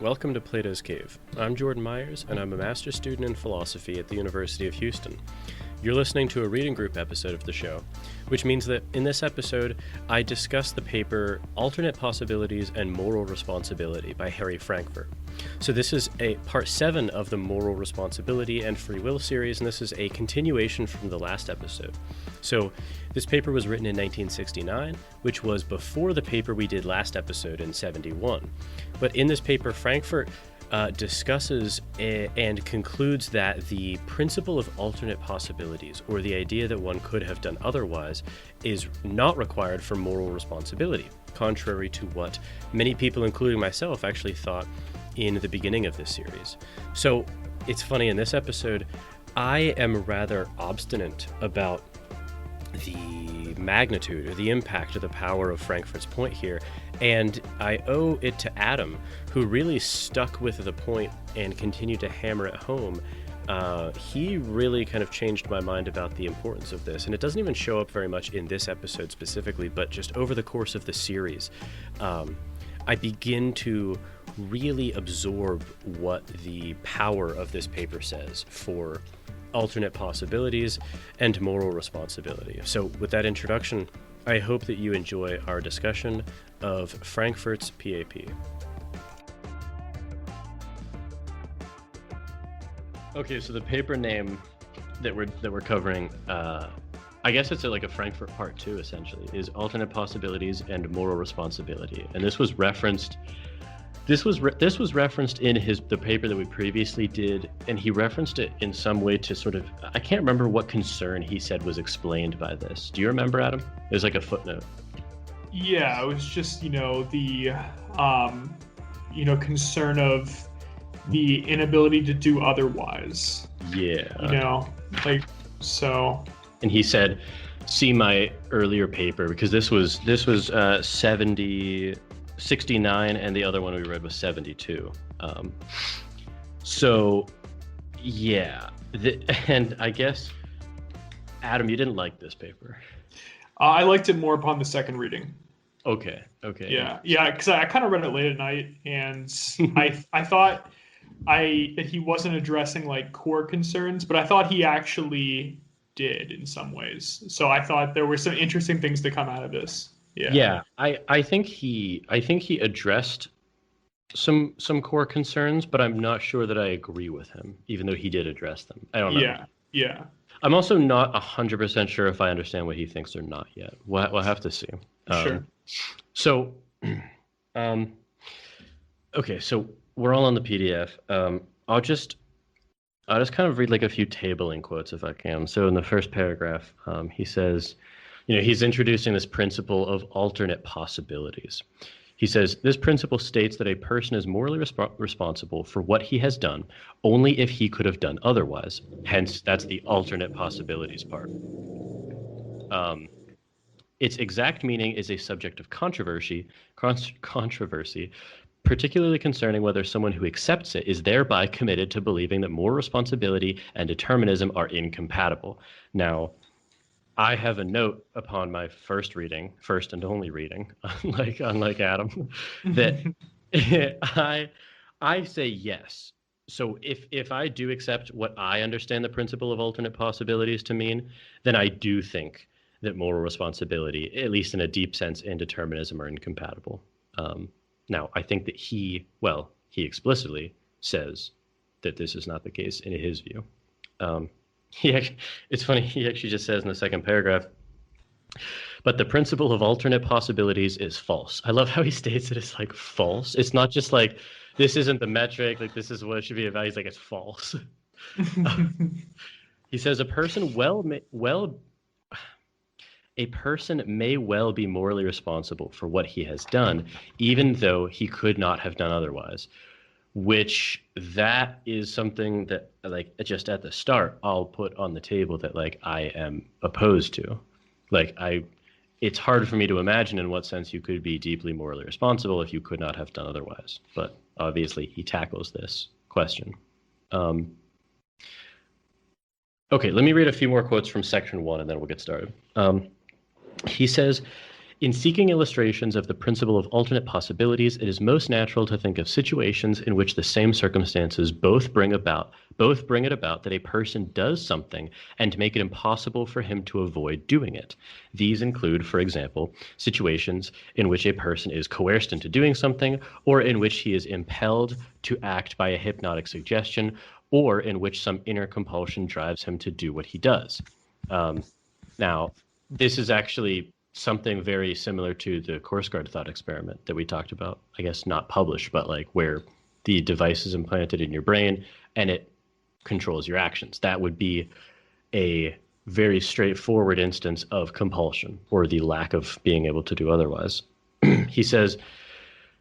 Welcome to Plato's Cave. I'm Jordan Myers, and I'm a master's student in philosophy at the University of Houston. You're listening to a reading group episode of the show, which means that in this episode, I discuss the paper Alternate Possibilities and Moral Responsibility by Harry Frankfurt. So this is a part 7 of the Moral Responsibility and Free Will series, and this is a continuation from the last episode. So this paper was written in 1969, which was before the paper we did last episode in 71. But in this paper, Frankfurt discusses and concludes that the principle of alternate possibilities, or the idea that one could have done otherwise, is not required for moral responsibility, contrary to what many people, including myself, actually thought in the beginning of this series. So it's funny, in this episode, I am rather obstinate about the magnitude or the impact or the power of Frankfurt's point here, and I owe it to Adam, who really stuck with the point and continued to hammer it home. He really kind of changed my mind about the importance of this, and it doesn't even show up very much in this episode specifically, but just over the course of the series, I begin to really absorb what the power of this paper says for alternate possibilities and moral responsibility. So with that introduction, I hope that you enjoy our discussion of Frankfurt's PAP. Okay, so the paper name that we're covering, I guess it's like a Frankfurt Part 2 essentially, is Alternate Possibilities and Moral Responsibility. And this was referenced in the paper that we previously did, and he referenced it in some way to sort of, I can't remember what concern he said was explained by this. Do you remember, Adam? It was like a footnote. Yeah, it was just, the concern of the inability to do otherwise. Yeah. So. And he said, see my earlier paper, because this was 69, and the other one we read was 72. So, yeah. And I guess, Adam, you didn't like this paper. I liked it more upon the second reading. Okay. Yeah, because I kind of read it late at night, and I thought that he wasn't addressing like core concerns, but I thought he actually did in some ways. So I thought there were some interesting things to come out of this. Yeah, I think he addressed some core concerns, but I'm not sure that I agree with him, even though he did address them. I don't know. Yeah. I'm also not 100% sure if I understand what he thinks or not yet. We'll have to see. Sure. So, okay, so we're all on the PDF. I'll just kind of read like a few tabling quotes if I can. So in the first paragraph, he says, he's introducing this principle of alternate possibilities. He says, this principle states that a person is morally responsible for what he has done only if he could have done otherwise. Hence, that's the alternate possibilities part. Its exact meaning is a subject of controversy, particularly concerning whether someone who accepts it is thereby committed to believing that moral responsibility and determinism are incompatible. Now, I have a note upon my first and only reading, unlike Adam, that I say yes. So if I do accept what I understand the principle of alternate possibilities to mean, then I do think that moral responsibility, at least in a deep sense, and determinism are incompatible. Now, I think that he explicitly says that this is not the case in his view. It's funny, he actually just says in the second paragraph, but the principle of alternate possibilities is false. I love how he states that it's like false. It's not just like, this isn't the metric, like this is what it should be about. He's like, it's false. He says a person may well be morally responsible for what he has done, even though he could not have done otherwise. Which that is something that, like, just at the start, I'll put on the table that, like, I am opposed to. Like, it's hard for me to imagine in what sense you could be deeply morally responsible if you could not have done otherwise. But obviously, he tackles this question. Okay, let me read a few more quotes from section 1, and then we'll get started. He says, In seeking illustrations of the principle of alternate possibilities, it is most natural to think of situations in which the same circumstances both bring it about that a person does something and to make it impossible for him to avoid doing it. These include, for example, situations in which a person is coerced into doing something, or in which he is impelled to act by a hypnotic suggestion, or in which some inner compulsion drives him to do what he does. Now, this is actually something very similar to the course guard thought experiment that we talked about. I guess not published, but like where the device is implanted in your brain and it controls your actions. That would be a very straightforward instance of compulsion, or the lack of being able to do otherwise. He says,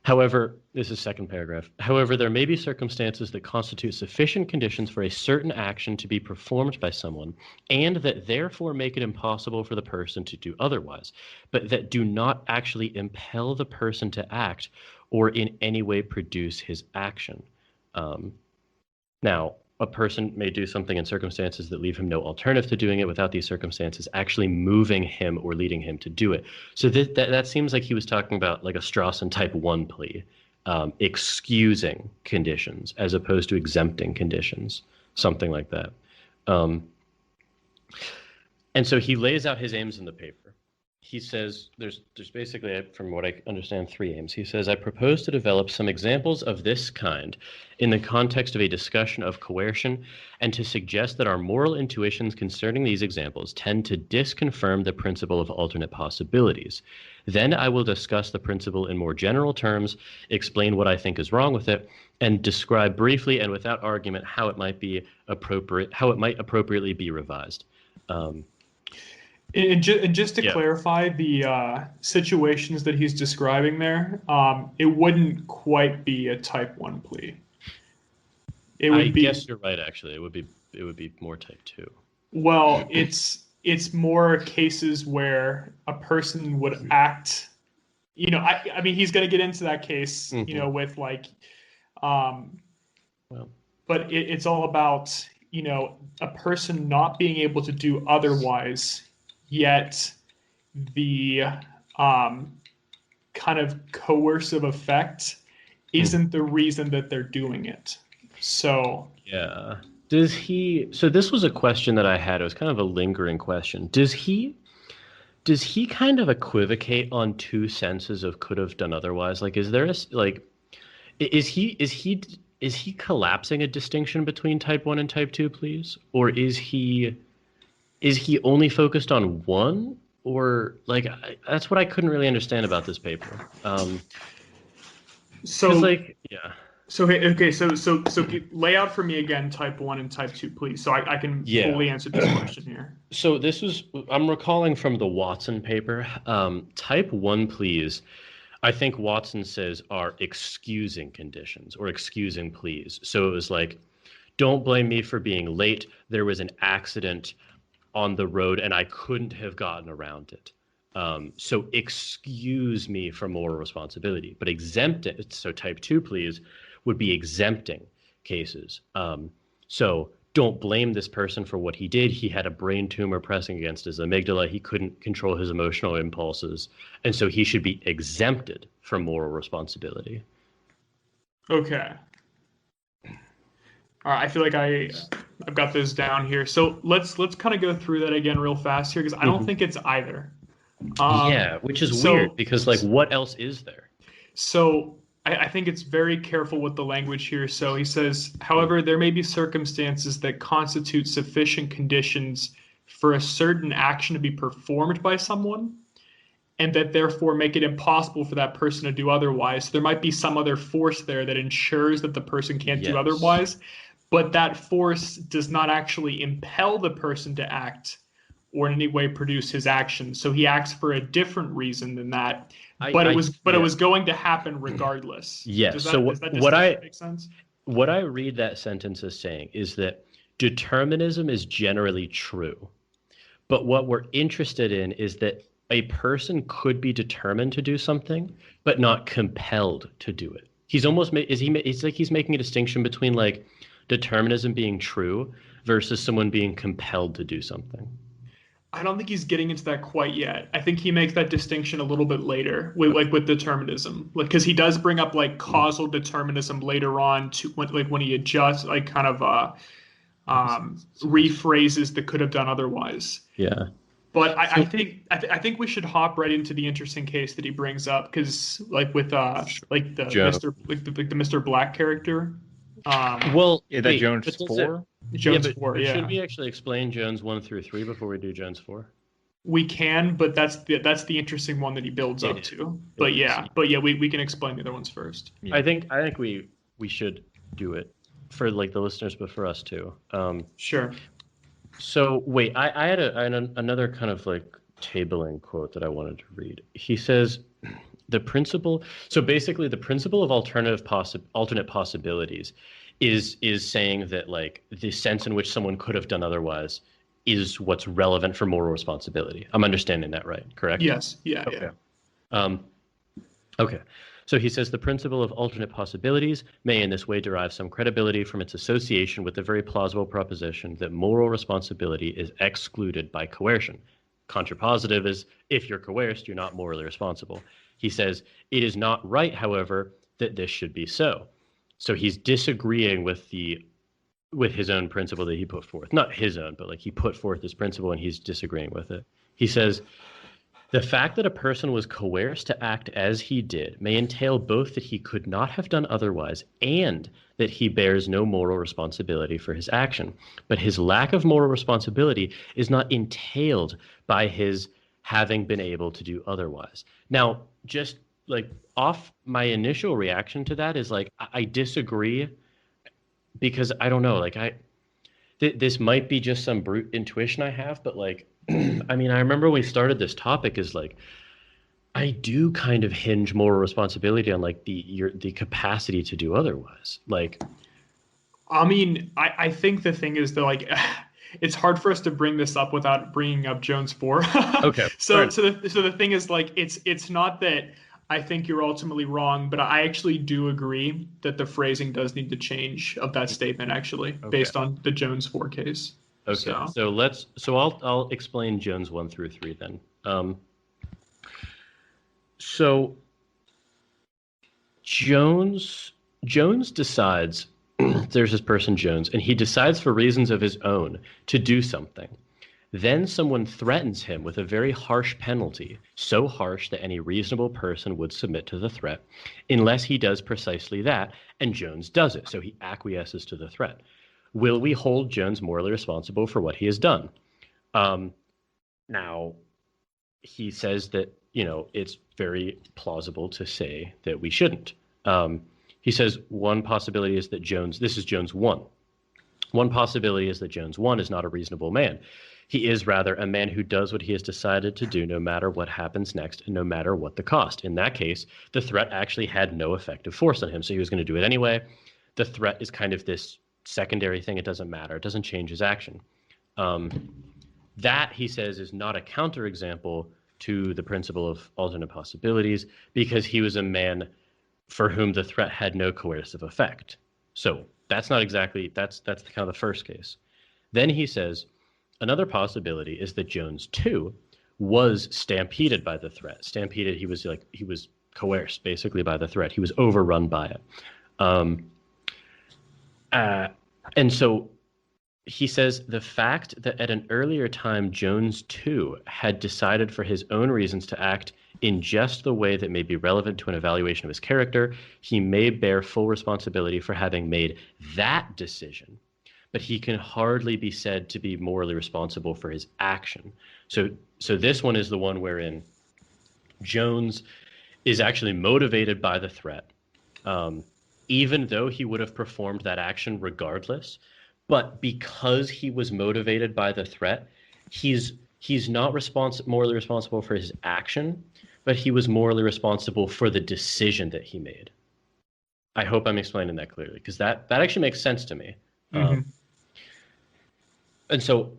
however, this is second paragraph. However, there may be circumstances that constitute sufficient conditions for a certain action to be performed by someone, and that therefore make it impossible for the person to do otherwise, but that do not actually impel the person to act or in any way produce his action. Now, a person may do something in circumstances that leave him no alternative to doing it without these circumstances actually moving him or leading him to do it. So that seems like he was talking about like a Strawson type 1 plea, excusing conditions as opposed to exempting conditions, something like that. And so he lays out his aims in the paper. He says there's basically, from what I understand, 3 aims. He says, I propose to develop some examples of this kind in the context of a discussion of coercion, and to suggest that our moral intuitions concerning these examples tend to disconfirm the principle of alternate possibilities. Then I will discuss the principle in more general terms, explain what I think is wrong with it, and describe briefly and without argument how it might appropriately be revised. And just to clarify, the situations that he's describing there, it wouldn't quite be a type 1 plea. I guess you're right. Actually, it would be more type 2. Well, it's more cases where a person would act. I mean, he's going to get into that case, with like, but it's all about a person not being able to do otherwise. Yet the kind of coercive effect isn't the reason that they're doing it. So yeah. So this was a question that I had. It was kind of a lingering question. Does he kind of equivocate on 2 senses of could have done otherwise? Like, is he collapsing a distinction between type 1 and type 2, please? Or is he only focused on one? Or like, that's what I couldn't really understand about this paper. So lay out for me again type 1 and type 2, please, so I can fully answer this question here. So I'm recalling from the Watson paper. Type 1 pleas, I think Watson says, are excusing conditions or excusing pleas. So it was like, don't blame me for being late. There was an accident on the road and I couldn't have gotten around it. So excuse me from moral responsibility, but exempt it. So type 2 pleas would be exempting cases. So don't blame this person for what he did. He had a brain tumor pressing against his amygdala. He couldn't control his emotional impulses. And so he should be exempted from moral responsibility. Okay. All right, I feel like I've got this down here. So let's kind of go through that again real fast here, because I don't think it's either. Which is weird, because like, what else is there? So I think it's very careful with the language here. So he says, however, there may be circumstances that constitute sufficient conditions for a certain action to be performed by someone, and that therefore make it impossible for that person to do otherwise. There might be some other force there that ensures that the person can't do otherwise, but that force does not actually impel the person to act or in any way produce his action. So he acts for a different reason than that. But it was going to happen regardless. Yes. Does that make sense? What I read that sentence as saying is that determinism is generally true. But what we're interested in is that a person could be determined to do something, but not compelled to do it. It's like he's making a distinction between like determinism being true versus someone being compelled to do something. I don't think he's getting into that quite yet. I think he makes that distinction a little bit later, with determinism, like because he does bring up like causal determinism later on to when he adjusts, like kind of rephrases the could have done otherwise. Yeah. But I think we should hop right into the interesting case that he brings up because with like the Joe. the Mr. Black character. Well, Yeah, that Jones 4? Jones but 4, yeah. Should we actually explain Jones 1 through 3 before we do Jones 4? We can, but that's the interesting one that he builds up to. But yeah, we can explain the other ones first. Yeah. I think we should do it for like the listeners, but for us too. Sure. So wait, I had another kind of like tabling quote that I wanted to read. He says the principle. So basically, the principle of alternate possibilities is saying that like the sense in which someone could have done otherwise is what's relevant for moral responsibility. I'm understanding that right, correct? Yes. Yeah. Okay. Yeah. Okay. So he says the principle of alternate possibilities may in this way derive some credibility from its association with the very plausible proposition that moral responsibility is excluded by coercion. Contrapositive is if you're coerced, you're not morally responsible. He says it is not right, however, that this should be so. So he's disagreeing with his own principle that he put forth. Not his own, but like he put forth this principle and he's disagreeing with it. He says, the fact that a person was coerced to act as he did may entail both that he could not have done otherwise and that he bears no moral responsibility for his action. But his lack of moral responsibility is not entailed by his having been able to do otherwise. Now, just like off my initial reaction to that is like, I disagree because I don't know, like this might be just some brute intuition I have, but like, I mean, I remember when we started this topic is like, I do kind of hinge moral responsibility on like the capacity to do otherwise. Like, I mean, I think the thing is that like, it's hard for us to bring this up without bringing up Jones 4. Okay. So the thing is like, it's not that I think you're ultimately wrong, but I actually do agree that the phrasing does need to change of that statement actually, based on the Jones 4 case. Okay, so I'll explain Jones 1 through 3 then. So Jones decides there's this person Jones, and he decides for reasons of his own to do something. Then someone threatens him with a very harsh penalty, so harsh that any reasonable person would submit to the threat, unless he does precisely that, and Jones does it, so he acquiesces to the threat. Will we hold Jones morally responsible for what he has done? Now, he says that, it's very plausible to say that we shouldn't. He says one possibility is that this is Jones 1. One possibility is that Jones 1 is not a reasonable man. He is rather a man who does what he has decided to do no matter what happens next and no matter what the cost. In that case, the threat actually had no effective force on him, so he was going to do it anyway. The threat is kind of this secondary thing. It doesn't matter. It doesn't change his action. That, he says, is not a counterexample to the principle of alternate possibilities because he was a man for whom the threat had no coercive effect. So that's not exactly, that's kind of the first case. Then he says, another possibility is that Jones 2 was stampeded by the threat. Stampeded, he was coerced basically by the threat. He was overrun by it. And so he says the fact that at an earlier time Jones 2 had decided for his own reasons to act in just the way that may be relevant to an evaluation of his character, he may bear full responsibility for having made that decision, but he can hardly be said to be morally responsible for his action. So this one is the one wherein Jones is actually motivated by the threat, even though he would have performed that action regardless. But because he was motivated by the threat, he's not morally responsible for his action, but he was morally responsible for the decision that he made. I hope I'm explaining that clearly, because that actually makes sense to me. Mm-hmm. And so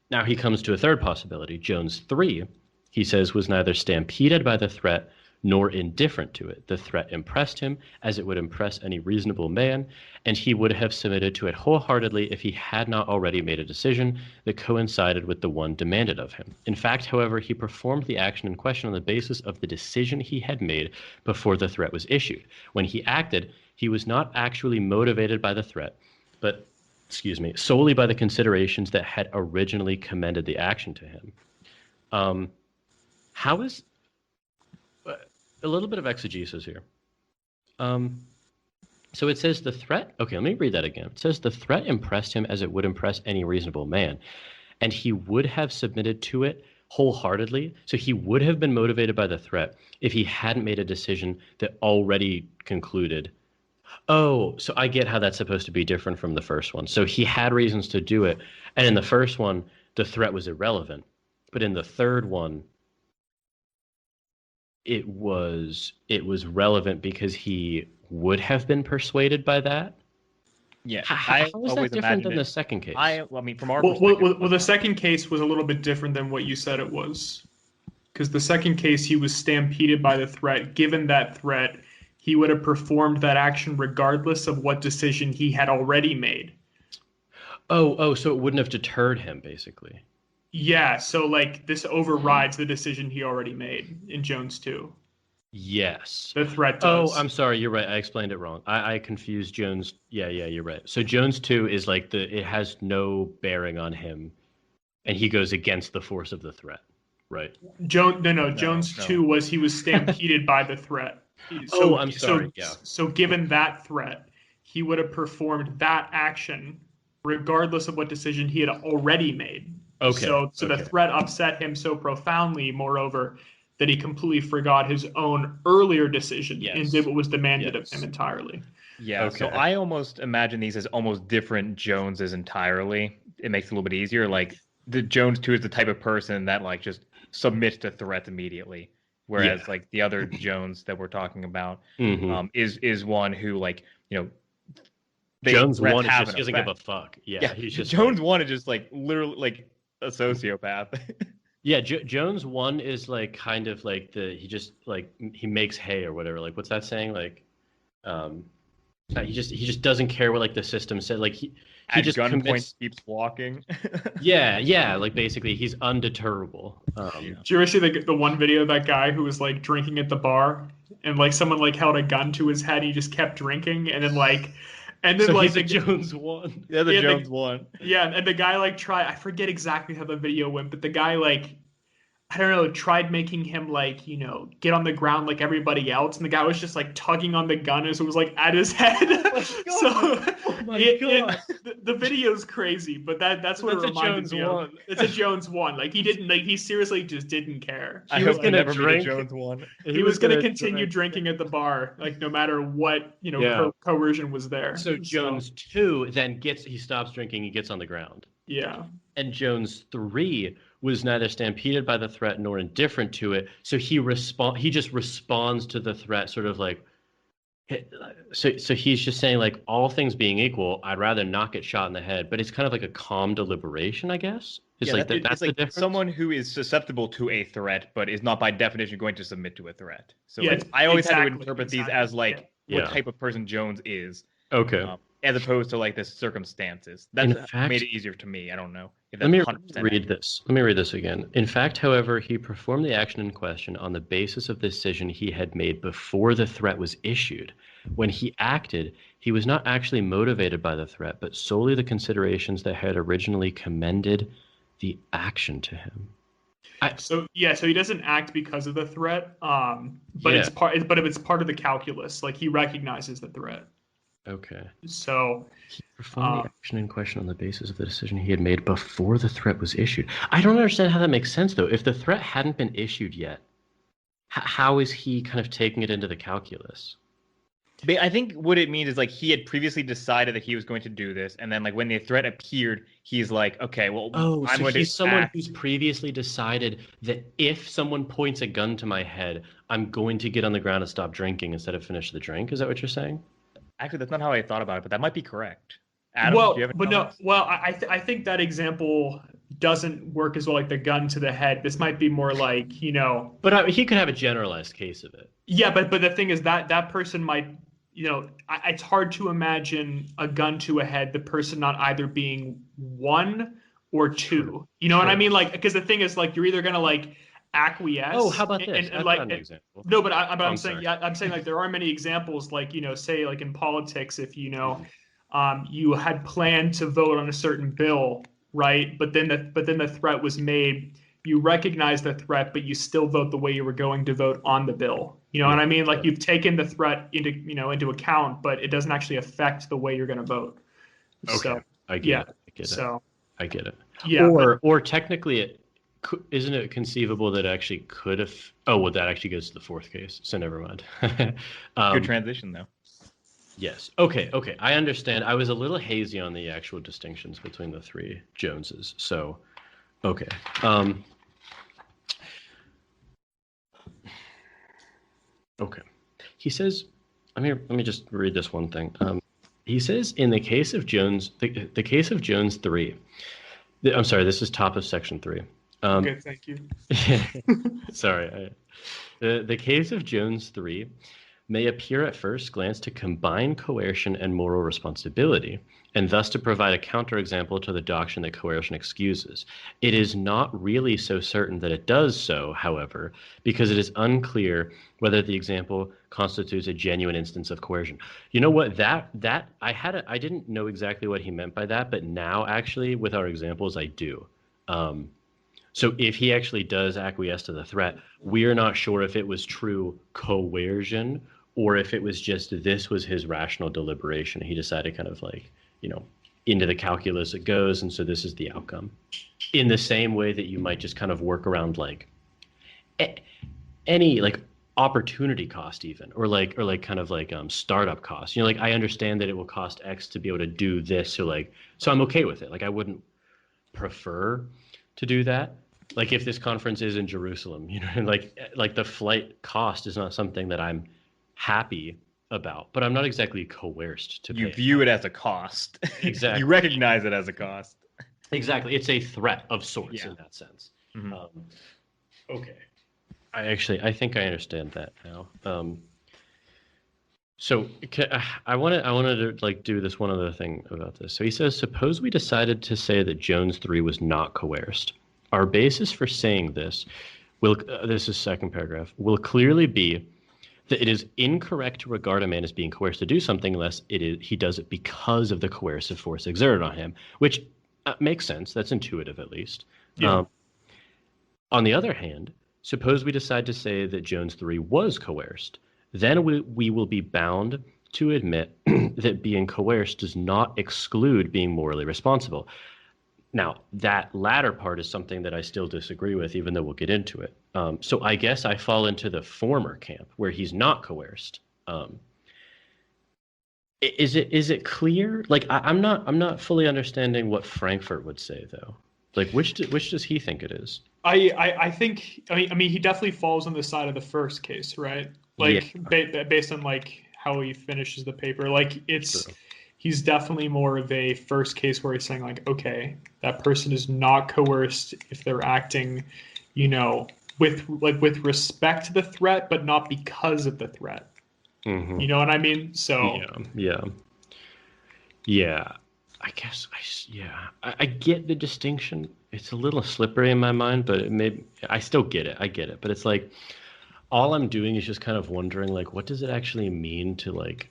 now he comes to a third possibility. Jones 3, he says, was neither stampeded by the threat nor indifferent to it. The threat impressed him as it would impress any reasonable man, and he would have submitted to it wholeheartedly if he had not already made a decision that coincided with the one demanded of him. In fact, however, he performed the action in question on the basis of the decision he had made before the threat was issued. When he acted, he was not actually motivated by the threat, but solely by the considerations that had originally commended the action to him. How is a little bit of exegesis here? So it says the threat. Okay, let me read that again. It says the threat impressed him as it would impress any reasonable man, and he would have submitted to it wholeheartedly. So he would have been motivated by the threat if he hadn't made a decision that already concluded. Oh, so I get how that's supposed to be different from the first one. So he had reasons to do it, and in the first one, the threat was irrelevant. But in the third one, it was relevant because he would have been persuaded by that. Yeah, how is that different than the second case? I mean, from our perspective, well, the second case was a little bit different than what you said it was, because the second case he was stampeded by the threat. Given that threat, he would have performed that action regardless of what decision he had already made. Oh, so it wouldn't have deterred him, basically. Yeah, so like this overrides the decision he already made in Jones 2. Yes. The threat does. Oh, I'm sorry, you're right. I explained it wrong. I confused Jones. Yeah, you're right. So Jones 2 is like it has no bearing on him, and he goes against the force of the threat, right? Jones 2 was he was stampeded by the threat. So, I'm sorry. So given that threat, he would have performed that action regardless of what decision he had already made. Okay. So the threat upset him so profoundly, moreover, that he completely forgot his own earlier decision and did what was demanded of him entirely. Yeah. Okay. So I almost imagine these as almost different Joneses entirely. It makes it a little bit easier. Like the Jones 2 is the type of person that like just submits to threats immediately. Whereas like the other Jones that we're talking about is one who like, Jones 1 just doesn't give a fuck. Yeah, he's just Jones 1 is just like literally like a sociopath. Yeah, Jones 1 is like kind of like he makes hay or whatever. Like what's that saying? Like he just doesn't care what like the system said. Like he just gunpoint keeps walking. yeah, like basically he's undeterrable. Did you ever see the one video of that guy who was like drinking at the bar and like someone like held a gun to his head and he just kept drinking and then he's the Jones 1. Yeah, Jones 1. Yeah, and the guy like I forget exactly how the video went, but the guy like I don't know, tried making him like, get on the ground like everybody else, and the guy was just like tugging on the gun as it was like at his head. Oh my God. The video's crazy, but that's what it reminded me of. It's a Jones 1. Like he seriously just didn't care. He was gonna drink. Jones 1. He was gonna continue drinking at the bar, like no matter what coercion was there. So Jones 2 then he stops drinking, he gets on the ground. Yeah. And Jones 3 was neither stampeded by the threat nor indifferent to it. So he just responds to the threat sort of like, so he's just saying like, all things being equal, I'd rather not get shot in the head, but it's kind of like a calm deliberation, I guess. It's that's the difference. Someone who is susceptible to a threat, but is not by definition going to submit to a threat. So I always had to interpret these as like what type of person Jones is. Okay. As opposed to like the circumstances. That made it easier to me. I don't know. Let me read this. Let me read this again. In fact, however, he performed the action in question on the basis of the decision he had made before the threat was issued. When he acted, he was not actually motivated by the threat, but solely the considerations that had originally commended the action to him. So he doesn't act because of the threat, but it's part of the calculus. Like he recognizes the threat. Okay. So he performed the action in question on the basis of the decision he had made before the threat was issued. I don't understand how that makes sense, though. If the threat hadn't been issued yet, how is he kind of taking it into the calculus? I think what it means is like he had previously decided that he was going to do this, and then like when the threat appeared, he's like, okay, well, he's someone who's previously decided that if someone points a gun to my head, I'm going to get on the ground and stop drinking instead of finish the drink. Is that what you're saying? Actually, that's not how I thought about it, but that might be correct. Adam, do you have any comments? I think that example doesn't work as well, like the gun to the head. This might be more like, But he could have a generalized case of it. yeah, but the thing is that person might, it's hard to imagine a gun to a head, the person not either being one or two. True. You know what I mean? Like, because the thing is, like, you're either gonna like acquiesce. Oh, how about this? And like an example. no, but I'm saying, sorry. yeah, I'm saying like there are many examples, like say like in politics, if you had planned to vote on a certain bill, right? But then the threat was made. You recognize the threat, but you still vote the way you were going to vote on the bill. You know what I mean? Like you've taken the threat into account, but it doesn't actually affect the way you're going to vote. Okay, So, I get it. So I get it. Yeah. Or technically, isn't it conceivable that it actually could have? Oh, well, that actually goes to the fourth case. So never mind. Good transition, though. Yes. Okay. I understand. I was a little hazy on the actual distinctions between the three Joneses. So, okay. Okay. He says, let me just read this one thing. He says in the case of Jones, the case of Jones 3, I'm sorry, this is top of section 3. Okay, thank you. Sorry. The case of Jones 3 may appear at first glance to combine coercion and moral responsibility, and thus to provide a counterexample to the doctrine that coercion excuses. It is not really so certain that it does so, however, because it is unclear whether the example constitutes a genuine instance of coercion. You know what? I didn't know exactly what he meant by that, but now actually with our examples, I do. So if he actually does acquiesce to the threat, we're not sure if it was true coercion or if it was just this was his rational deliberation. He decided kind of like, into the calculus it goes, and so this is the outcome. In the same way that you might just kind of work around like any like opportunity cost even, or kind of like startup cost. Like I understand that it will cost X to be able to do this, so I'm okay with it. Like I wouldn't prefer to do that. Like if this conference is in Jerusalem, like the flight cost is not something that I'm happy about, but I'm not exactly coerced to pay. You view it as a cost. Exactly. You recognize it as a cost. Exactly. It's a threat of sorts in that sense. Mm-hmm. Okay. I think I understand that now. So I wanted to like do this one other thing about this. So he says, suppose we decided to say that Jones 3 was not coerced. Our basis for saying this this is second paragraph, will clearly be that it is incorrect to regard a man as being coerced to do something unless he does it because of the coercive force exerted on him, which makes sense. That's intuitive, at least. Yeah. On the other hand, suppose we decide to say that Jones 3 was coerced, then we will be bound to admit that being coerced does not exclude being morally responsible. Now, that latter part is something that I still disagree with, even though we'll get into it. So I guess I fall into the former camp where he's not coerced. Is it clear? Like I'm not fully understanding what Frankfurt would say though. Like which does he think it is? I think he definitely falls on the side of the first case, right? Like based on like how he finishes the paper, like it's. True. He's definitely more of a first case where he's saying like, okay, that person is not coerced if they're acting, with respect to the threat, but not because of the threat. Mm-hmm. You know what I mean? So yeah. I guess I get the distinction. It's a little slippery in my mind, but I still get it. I get it, but it's like all I'm doing is just kind of wondering like, what does it actually mean to like.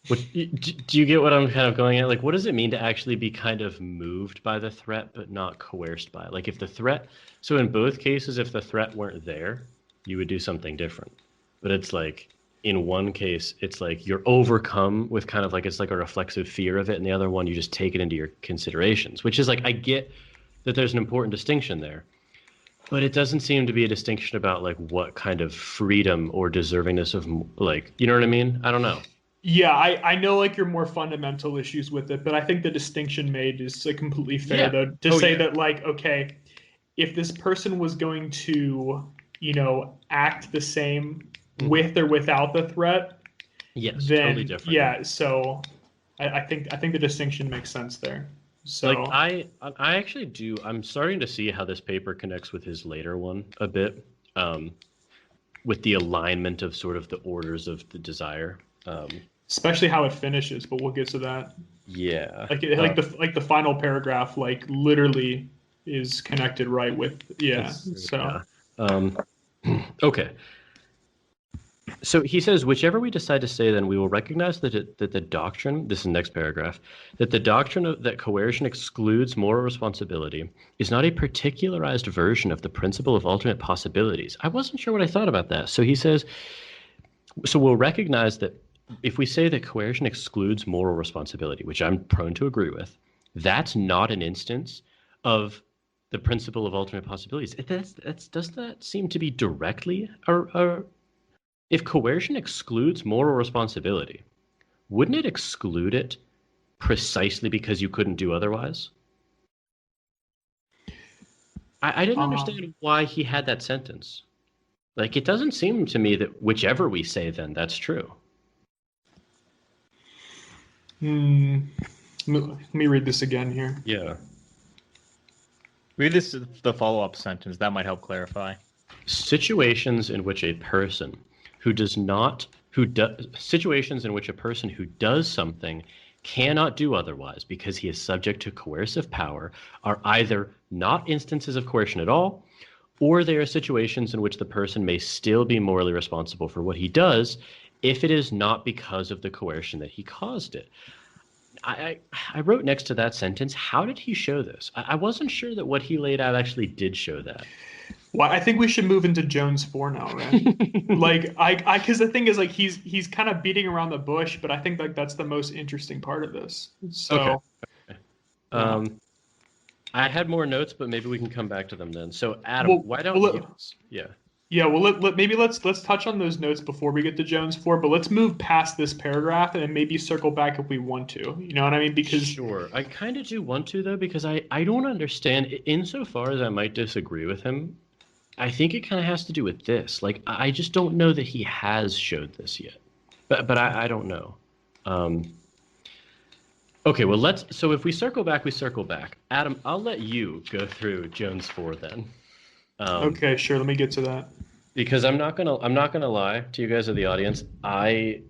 Do you get what I'm kind of going at? Like, what does it mean to actually be kind of moved by the threat, but not coerced by it? Like, if the threat, so in both cases, if the threat weren't there, you would do something different. But it's like, in one case, it's like you're overcome with kind of like, it's like a reflexive fear of it. And the other one, you just take it into your considerations, which is like, I get that there's an important distinction there. But it doesn't seem to be a distinction about like what kind of freedom or deservingness of like, you know what I mean? I don't know. Yeah, I know like your more fundamental issues with it, but I think the distinction made is like completely fair though to say that like, okay, if this person was going to, act the same with or without the threat, then totally different. Yeah, so I think the distinction makes sense there. So Like I actually do. I'm starting to see how this paper connects with his later one a bit, with the alignment of sort of the orders of the desire. especially how it finishes, but we'll get to that. Yeah. Like the final paragraph, like literally is connected right with So Okay. So he says, whichever we decide to say, then we will recognize that the doctrine, this is the next paragraph, that the doctrine that coercion excludes moral responsibility is not a particularized version of the principle of ultimate possibilities. I wasn't sure what I thought about that. So he says, so we'll recognize that if we say that coercion excludes moral responsibility, which I'm prone to agree with, that's not an instance of the principle of ultimate possibilities. Does that seem to be directly if coercion excludes moral responsibility, wouldn't it exclude it precisely because you couldn't do otherwise? I didn't understand why he had that sentence. Like, it doesn't seem to me that whichever we say, then that's true. Let me read this again here. Yeah. Read this the follow-up sentence. That might help clarify. Situations in which a person situations in which a person who does something cannot do otherwise because he is subject to coercive power are either not instances of coercion at all, or they are situations in which the person may still be morally responsible for what he does if it is not because of the coercion that he caused it. I wrote next to that sentence, how did he show this? I wasn't sure that what he laid out actually did show that. Well, I think we should move into Jones 4 now, right? Like, because the thing is, like, he's kind of beating around the bush, but I think like that's the most interesting part of this. So, okay. I had more notes, but maybe we can come back to them then. So, Adam, why don't you? Yeah. Yeah, well, let's touch on those notes before we get to Jones 4, but let's move past this paragraph and maybe circle back if we want to. You know what I mean? Because sure, I kind of do want to though, because I don't understand. Insofar as I might disagree with him, I think it kind of has to do with this. Like, I just don't know that he has showed this yet, but I don't know. Okay, well so if we circle back, we circle back. Adam, I'll let you go through Jones 4 then. Okay, sure. Let me get to that. Because I'm not gonna lie to you guys of the audience. I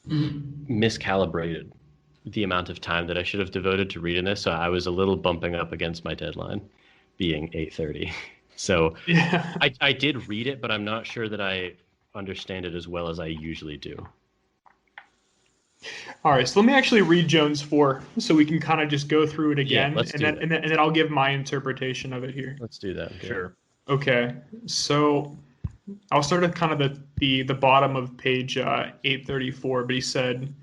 miscalibrated the amount of time that I should have devoted to reading this, so I was a little bumping up against my deadline, being 8:30. So yeah. I did read it, but I'm not sure that I understand it as well as I usually do. All right, so let me actually read Jones 4 so we can kind of just go through it again, and then I'll give my interpretation of it here. Let's do that. Sure. Okay, so I'll start at kind of the bottom of page 834, but he said,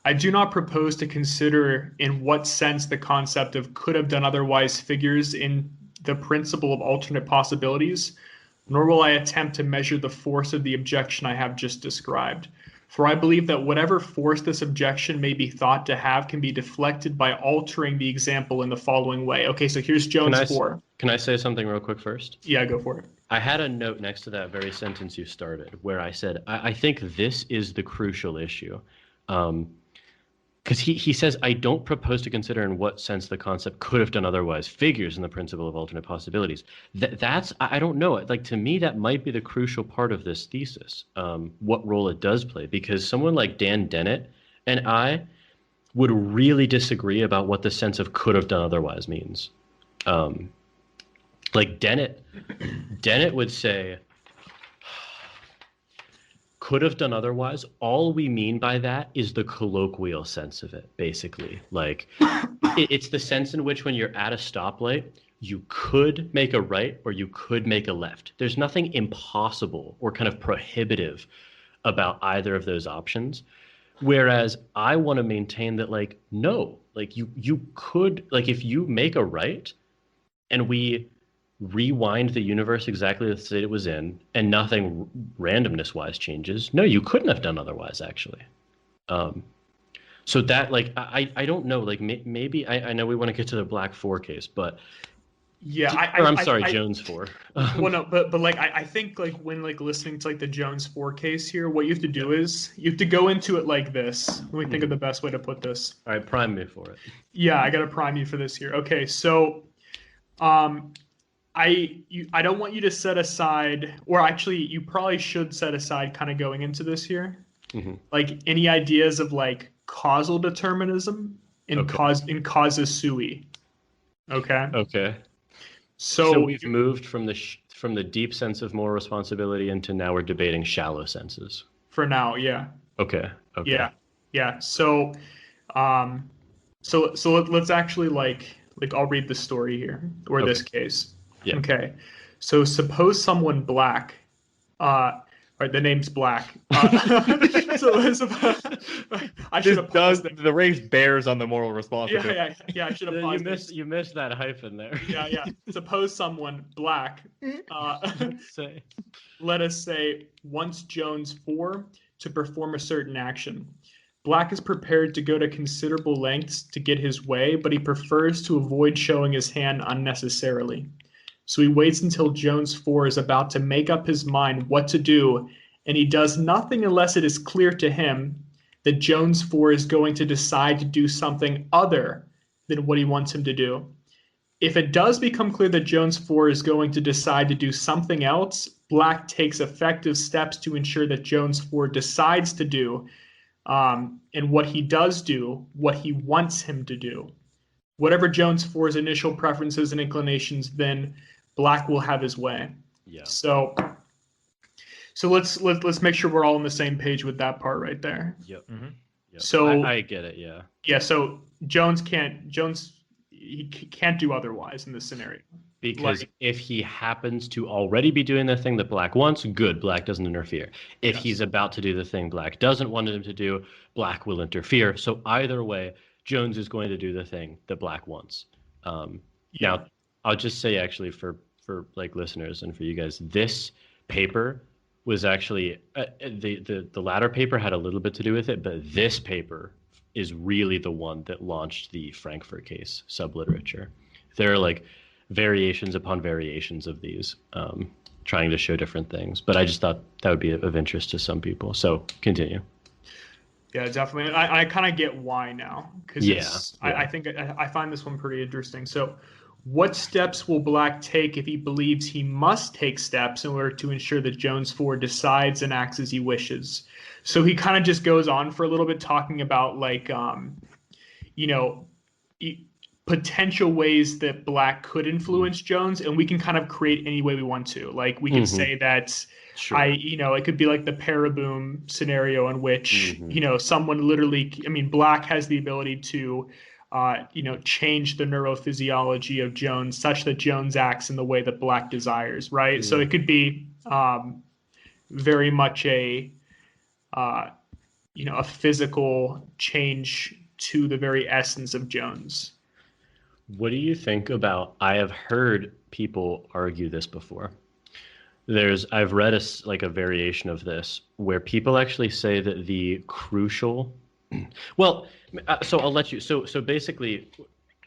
I do not propose to consider in what sense the concept of could have done otherwise figures in the principle of alternate possibilities, nor will I attempt to measure the force of the objection I have just described. For I believe that whatever force this objection may be thought to have can be deflected by altering the example in the following way. Okay, so here's Jones 4. Can I say something real quick first? Yeah, go for it. I had a note next to that very sentence you started where I said, I think this is the crucial issue. Because he says, I don't propose to consider in what sense the concept could have done otherwise figures in the principle of alternate possibilities. I don't know. Like, to me, that might be the crucial part of this thesis, what role it does play. Because someone like Dan Dennett and I would really disagree about what the sense of could have done otherwise means. Like Dennett would say, could have done otherwise. All we mean by that is the colloquial sense of it, basically. Like, it's the sense in which when you're at a stoplight, you could make a right or you could make a left. There's nothing impossible or kind of prohibitive about either of those options. Whereas I want to maintain that, like, no, like you could, like, if you make a right and we rewind the universe exactly the state it was in and nothing randomness wise changes, no, you couldn't have done otherwise, actually. So that, like, I don't know, like, maybe I know we want to get to the Black 4 case, but Yeah, I'm sorry, Jones 4. Well, no, but like I think like when like listening to like the Jones 4 case here, what you have to do is you have to go into it like this. Let me think of the best way to put this. All right, prime me for it. Yeah, I gotta prime you for this here. Okay, so I don't want you to set aside, or actually you probably should set aside kind of going into this here, like any ideas of like causal determinism in causa sui. Okay. Okay. So we've moved from the deep sense of moral responsibility into now we're debating shallow senses. For now, yeah. Okay. Yeah. So let's actually like I'll read the story here, or this case. Yeah. Okay. So suppose someone black, right, the name's Black. So I should have paused the race bears on the moral responsibility. Yeah, I should have paused. You missed that hyphen there. Yeah. Suppose someone black, let us say, wants Jones 4 to perform a certain action. Black is prepared to go to considerable lengths to get his way, but he prefers to avoid showing his hand unnecessarily. So he waits until Jones 4 is about to make up his mind what to do, and he does nothing unless it is clear to him that Jones 4 is going to decide to do something other than what he wants him to do. If it does become clear that Jones 4 is going to decide to do something else, Black takes effective steps to ensure that Jones 4 decides to do, and what he does do, what he wants him to do. Whatever Jones 4's initial preferences and inclinations, then Black will have his way. Yeah. So let's make sure we're all on the same page with that part right there. Yep. Yep. So I get it. Yeah. Yeah. So Jones can't do otherwise in this scenario. Because if he happens to already be doing the thing that Black wants, good, Black doesn't interfere. If he's about to do the thing Black doesn't want him to do, Black will interfere. So either way, Jones is going to do the thing that Black wants. Now, I'll just say actually for like listeners and for you guys, this paper was actually the latter paper had a little bit to do with it, but this paper is really the one that launched the Frankfurt case subliterature. There are like variations upon variations of these, trying to show different things. But I just thought that would be of interest to some people. So continue. Yeah, definitely. I kind of get why now, because I think I find this one pretty interesting. So what steps will Black take if he believes he must take steps in order to ensure that Jones 4 decides and acts as he wishes? So he kind of just goes on for a little bit talking about like, potential ways that Black could influence Jones, and we can kind of create any way we want to. Like we can say that it could be like the Paraboom scenario in which, someone literally, Black has the ability to, change the neurophysiology of Jones such that Jones acts in the way that Black desires, right? So it could be very much a physical change to the very essence of Jones. What do you think about, I have heard people argue this before. I've read a variation of this where people actually say that the crucial, so I'll let you, so basically,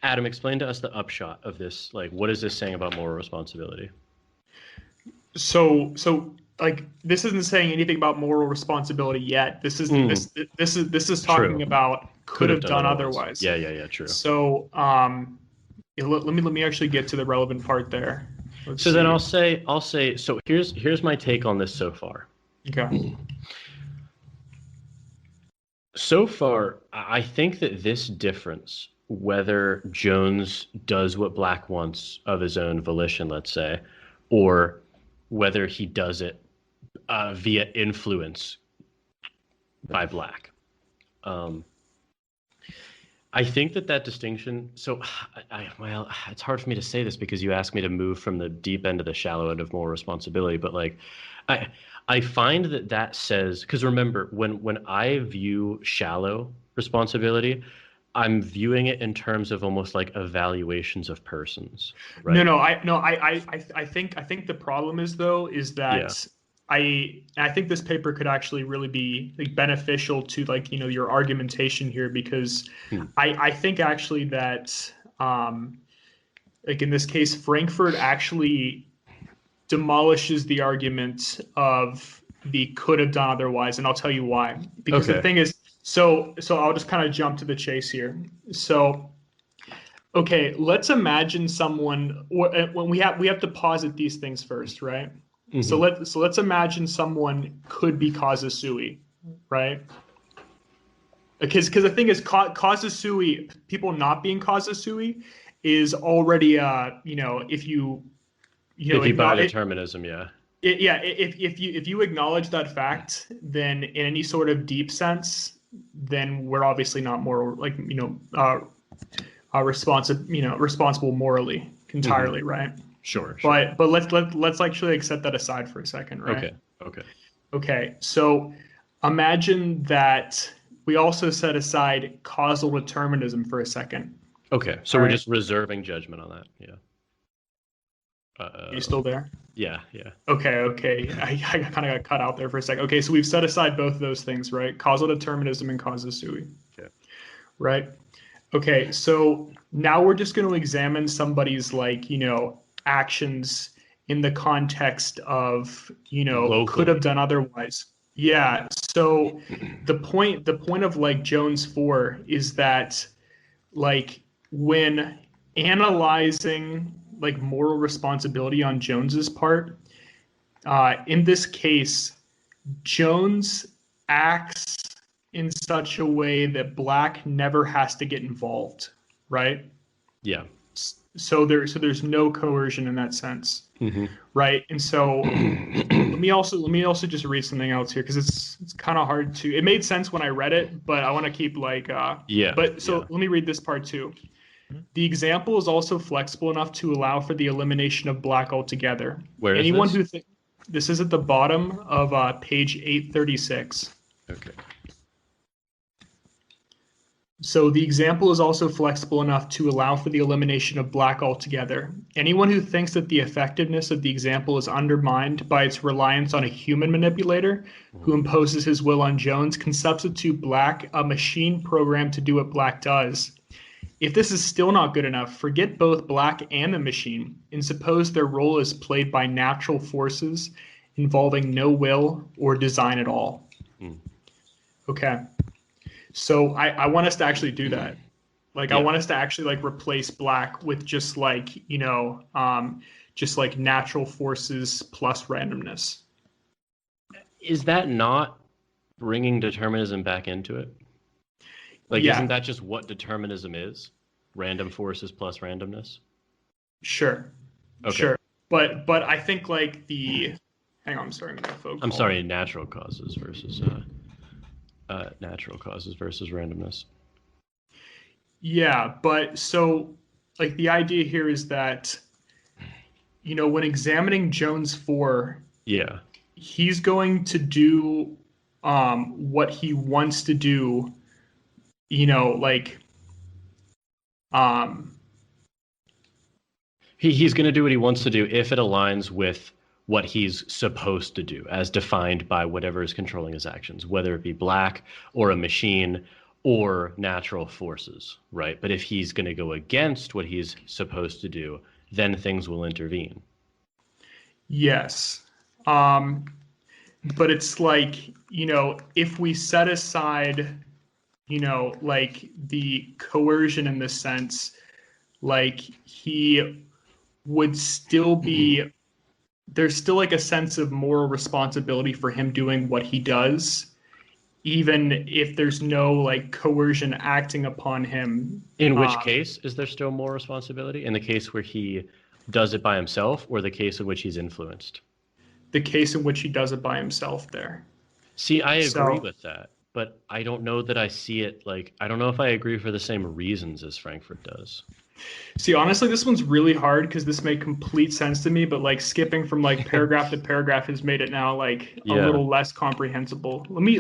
Adam, explain to us the upshot of this. Like, what is this saying about moral responsibility? So like, this isn't saying anything about moral responsibility yet. This is this is talking about could have done otherwise. Yeah, true. So let me actually get to the relevant part there. Then I'll say so here's my take on this so far. Okay. So far, I think that this difference, whether Jones does what Black wants of his own volition, let's say, or whether he does it via influence by Black. I think that distinction, so it's hard for me to say this because you asked me to move from the deep end to the shallow end of moral responsibility, but like I find that says, because remember, when I view shallow responsibility, I'm viewing it in terms of almost like evaluations of persons. Right? I think the problem is that I think this paper could actually really be like beneficial to like, your argumentation here, because I think actually that like in this case, Frankfurt actually demolishes the argument of the could have done otherwise, and I'll tell you why. Because the thing is, so I'll just kind of jump to the chase here. So, okay, let's imagine someone. When we have to posit these things first, right? Mm-hmm. So let's imagine someone could be causa sui, right? Because the thing is, causa sui, people not being causa sui, is already if you buy determinism, if you acknowledge that fact, then in any sort of deep sense, then we're obviously not moral, responsible morally entirely, mm-hmm. right? Sure. But let's actually accept that aside for a second, right? Okay. So imagine that we also set aside causal determinism for a second. Okay, so we're just reserving judgment on that. Yeah. Are you still there? Yeah. Okay. I kind of got cut out there for a second. Okay, so we've set aside both of those things, right? Causal determinism and causa sui. Okay. Right? Okay, so now we're just going to examine somebody's actions in the context of, locally. Could have done otherwise. Yeah. So the point of Jones 4 is that when analyzing moral responsibility on Jones's part, in this case, Jones acts in such a way that Black never has to get involved, right? Yeah. So there's no coercion in that sense, mm-hmm. right? And so let me also just read something else here, because it's kind of hard to. It made sense when I read it, but I want to keep Let me read this part too. The example is also flexible enough to allow for the elimination of Black altogether. Where is anyone this? This is at the bottom of page 836. Okay. So the example is also flexible enough to allow for the elimination of Black altogether. Anyone who thinks that the effectiveness of the example is undermined by its reliance on a human manipulator who imposes his will on Jones can substitute Black, a machine programmed to do what Black does. If this is still not good enough, forget both Black and the machine and suppose their role is played by natural forces involving no will or design at all. Okay. So I want us to actually do that. I want us to actually replace Black with just natural forces plus randomness. Is that not bringing determinism back into it? Isn't that just what determinism is? Random forces plus randomness? Sure. Okay. Sure. But I think hang on, I'm sorry, I'm sorry, natural causes versus randomness. Yeah, but so the idea here is that when examining Jones 4, he's going to do what he wants to do, he's going to do what he wants to do if it aligns with what he's supposed to do as defined by whatever is controlling his actions, whether it be Black or a machine or natural forces, right? But if he's going to go against what he's supposed to do, then things will intervene. Yes. But it's if we set aside, the coercion in this sense, he would still be, there's still a sense of moral responsibility for him doing what he does, even if there's no coercion acting upon him. In which case is there still more responsibility? In the case where he does it by himself, or the case in which he's influenced? The case in which he does it by himself there. See, I agree with that, but I don't know that I see it I don't know if I agree for the same reasons as Frankfurt does. See, honestly, this one's really hard because this made complete sense to me, but skipping from paragraph to paragraph has made it now a little less comprehensible. Let me.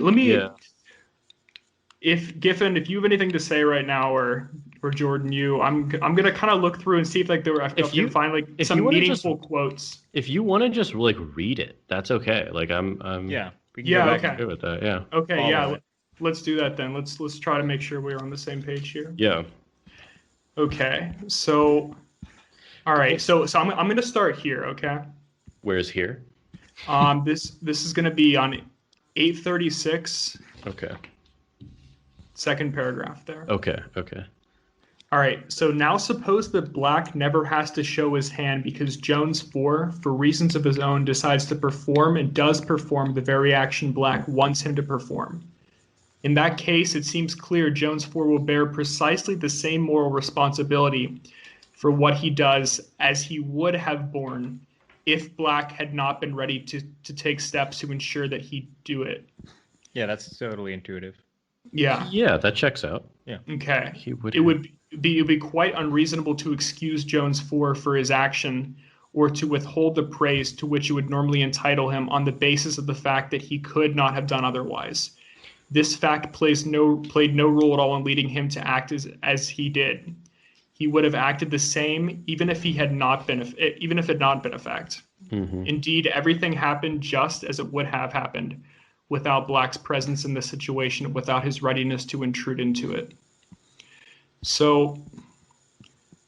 If Giffin, if you have anything to say right now, or Jordan, I'm gonna kind of look through and see if there were, if you find some meaningful quotes. If you want to just read it, that's okay. I'm okay. Good with that. Yeah. Okay. Yeah. Let's do that then. Let's try to make sure we're on the same page here. Yeah. Okay, so All right, so I'm going to start here, okay? Where's here? This is going to be on 836, Okay. second paragraph there. Okay. All right, so now suppose that Black never has to show his hand because Jones 4, for reasons of his own, decides to perform and does perform the very action Black wants him to perform. In that case, it seems clear Jones 4 will bear precisely the same moral responsibility for what he does as he would have borne if Black had not been ready to take steps to ensure that he do it. Yeah, that's totally intuitive. Yeah. Yeah, that checks out. Yeah. Okay. It would be quite unreasonable to excuse Jones 4 for his action or to withhold the praise to which it would normally entitle him on the basis of the fact that he could not have done otherwise. This fact played no role at all in leading him to act as he did. He would have acted the same even if it had not been a fact. Mm-hmm. Indeed, everything happened just as it would have happened without Black's presence in the situation, without his readiness to intrude into it. So,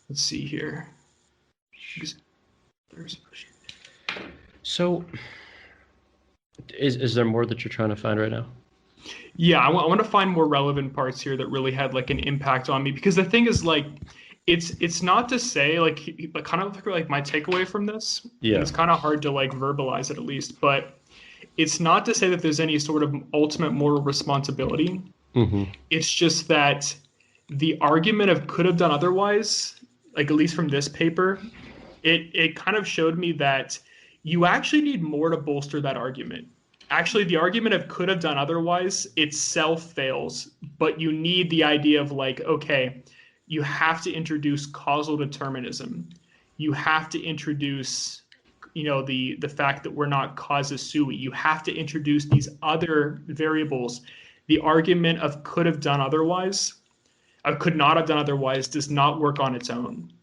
let's see here. So, is there more that you're trying to find right now? Yeah, I want to find more relevant parts here that really had like an impact on me, because the thing is, like, it's not to say like kind of like my takeaway from this. Yeah, it's kind of hard to like verbalize it at least, but it's not to say that there's any sort of ultimate moral responsibility. Mm-hmm. It's just that the argument of could have done otherwise, like at least from this paper, it kind of showed me that you actually need more to bolster that argument. Actually, the argument of could have done otherwise itself fails, but you need the idea of like, okay, you have to introduce causal determinism. You have to introduce, the fact that we're not causa sui. You have to introduce these other variables. The argument of could have done otherwise, could not have done otherwise, does not work on its own.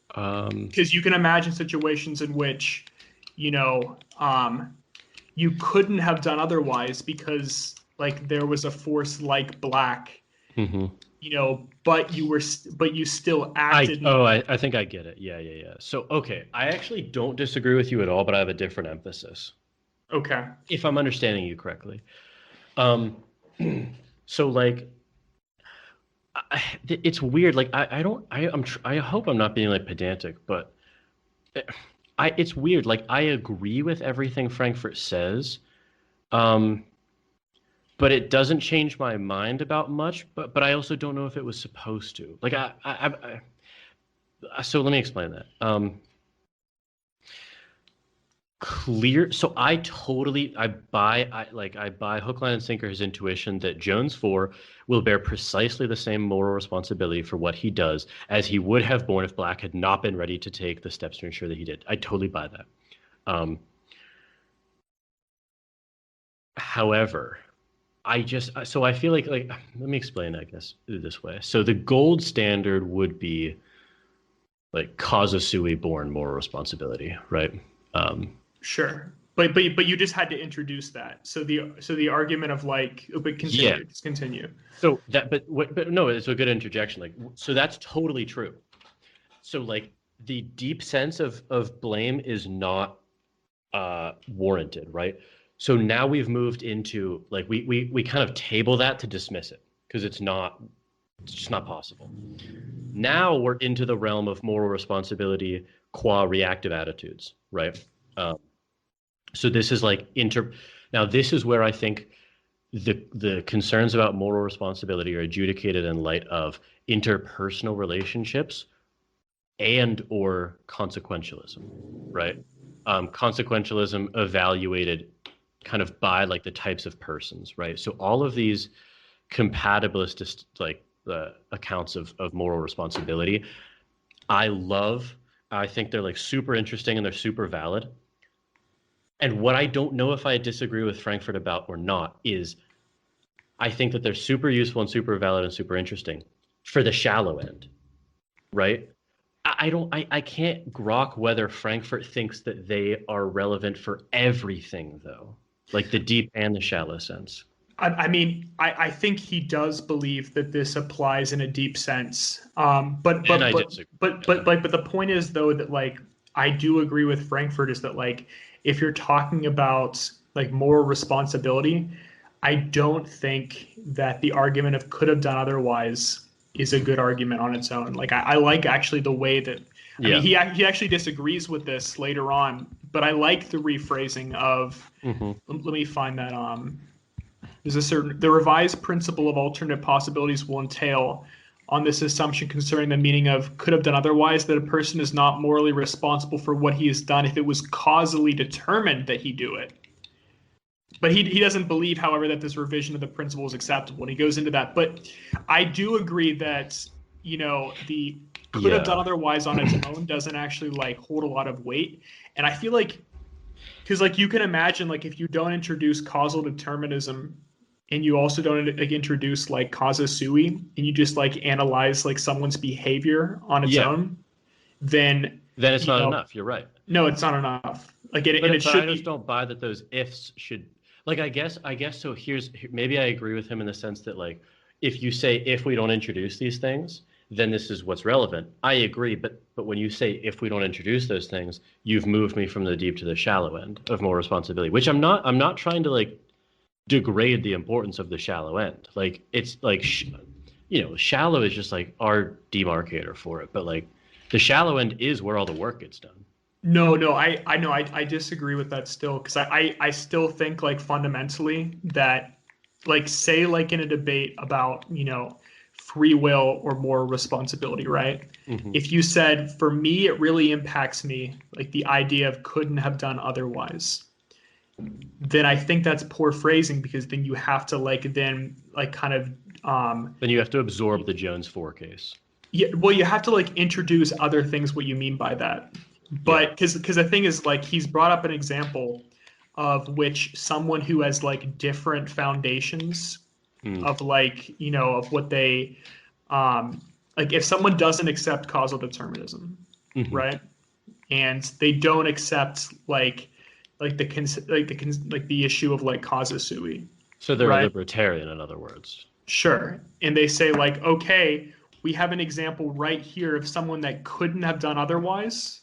Because you can imagine situations in which, you couldn't have done otherwise because like there was a force like Black, mm-hmm. But you still acted. I think I get it. Yeah. So, okay, I actually don't disagree with you at all, but I have a different emphasis. Okay. If I'm understanding you correctly. So like, it's weird. Like I hope I'm not being like pedantic, but it's weird. Like I agree with everything Frankfurt says, but it doesn't change my mind about much. But I also don't know if it was supposed to. Like so let me explain that. So I buy hook, line, and sinker his intuition that Jones 4 will bear precisely the same moral responsibility for what he does as he would have borne if Black had not been ready to take the steps to ensure that he did. I totally buy that. However, I feel like let me explain, I guess, this way. So the gold standard would be like causa sui born moral responsibility, right? Sure, but you just had to introduce that. So the argument of like, but continue, yeah. Just continue. So that, but no, it's a good interjection. Like, so that's totally true. So like the deep sense of blame is not warranted, right? So now we've moved into like we kind of table that to dismiss it because it's just not possible. Now we're into the realm of moral responsibility qua reactive attitudes, right? So this is like now this is where I think the concerns about moral responsibility are adjudicated in light of interpersonal relationships and or consequentialism, right? Consequentialism evaluated kind of by like the types of persons, right? So all of these compatibilist like the accounts of moral responsibility, I think they're like super interesting and they're super valid. And what I don't know if I disagree with Frankfurt about or not is I think that they're super useful and super valid and super interesting for the shallow end, right? I can't grok whether Frankfurt thinks that they are relevant for everything though, like the deep and the shallow sense. I mean, I think he does believe that this applies in a deep sense. But the point is though that like I do agree with Frankfurt is that like if you're talking about like moral responsibility, I don't think that the argument of could have done otherwise is a good argument on its own. Like I like actually the way that I mean he actually disagrees with this later on, but I like the rephrasing of let me find that there's a certain the revised principle of alternate possibilities will entail on this assumption concerning the meaning of could have done otherwise that a person is not morally responsible for what he has done if it was causally determined that he do it. But he doesn't believe, however, that this revision of the principle is acceptable, and he goes into that. But I do agree that, you know, the could have done otherwise on its own doesn't actually like hold a lot of weight. And I feel like, because like you can imagine, like if you don't introduce causal determinism and you also don't like introduce like causa sui and you just like analyze like someone's behavior on its own, then it's not enough. You're right. No, it's not enough. Like it but should I just don't buy that those ifs should like I guess so maybe I agree with him in the sense that like if you say if we don't introduce these things, then this is what's relevant. I agree, but when you say if we don't introduce those things, you've moved me from the deep to the shallow end of more responsibility, which I'm not trying to like degrade the importance of the shallow end. Like it's like shallow is just like our demarcator for it, but like the shallow end is where all the work gets done. No, I know I disagree with that still because I still think like fundamentally that like say like in a debate about free will or moral responsibility, right? If you said for me it really impacts me like the idea of couldn't have done otherwise, then I think that's poor phrasing because then you have to then you have to absorb the Jones 4 case. Yeah, well, you have to like introduce other things what you mean by that. But because the thing is like he's brought up an example of which someone who has like different foundations of like of what they like if someone doesn't accept causal determinism, right, and they don't accept the issue of like causa sui. So they're a libertarian, in other words. Sure, and they say like, okay, we have an example right here of someone that couldn't have done otherwise.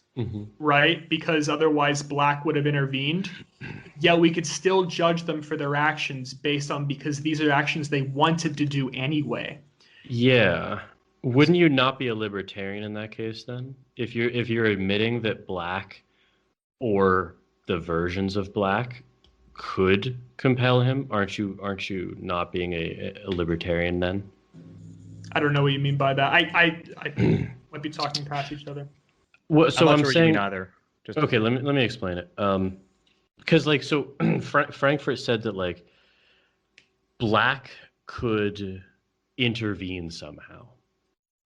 Right? Because otherwise Black would have intervened. Yeah, we could still judge them for their actions because these are actions they wanted to do anyway. Yeah. Wouldn't you not be a libertarian in that case then? If you're admitting that Black or the versions of Black could compel him, aren't you not being a libertarian then? I don't know what you mean by that. I might be talking past each other. Well, so I'm saying either. Okay, let me explain it. Because Frankfurt said that like Black could intervene somehow,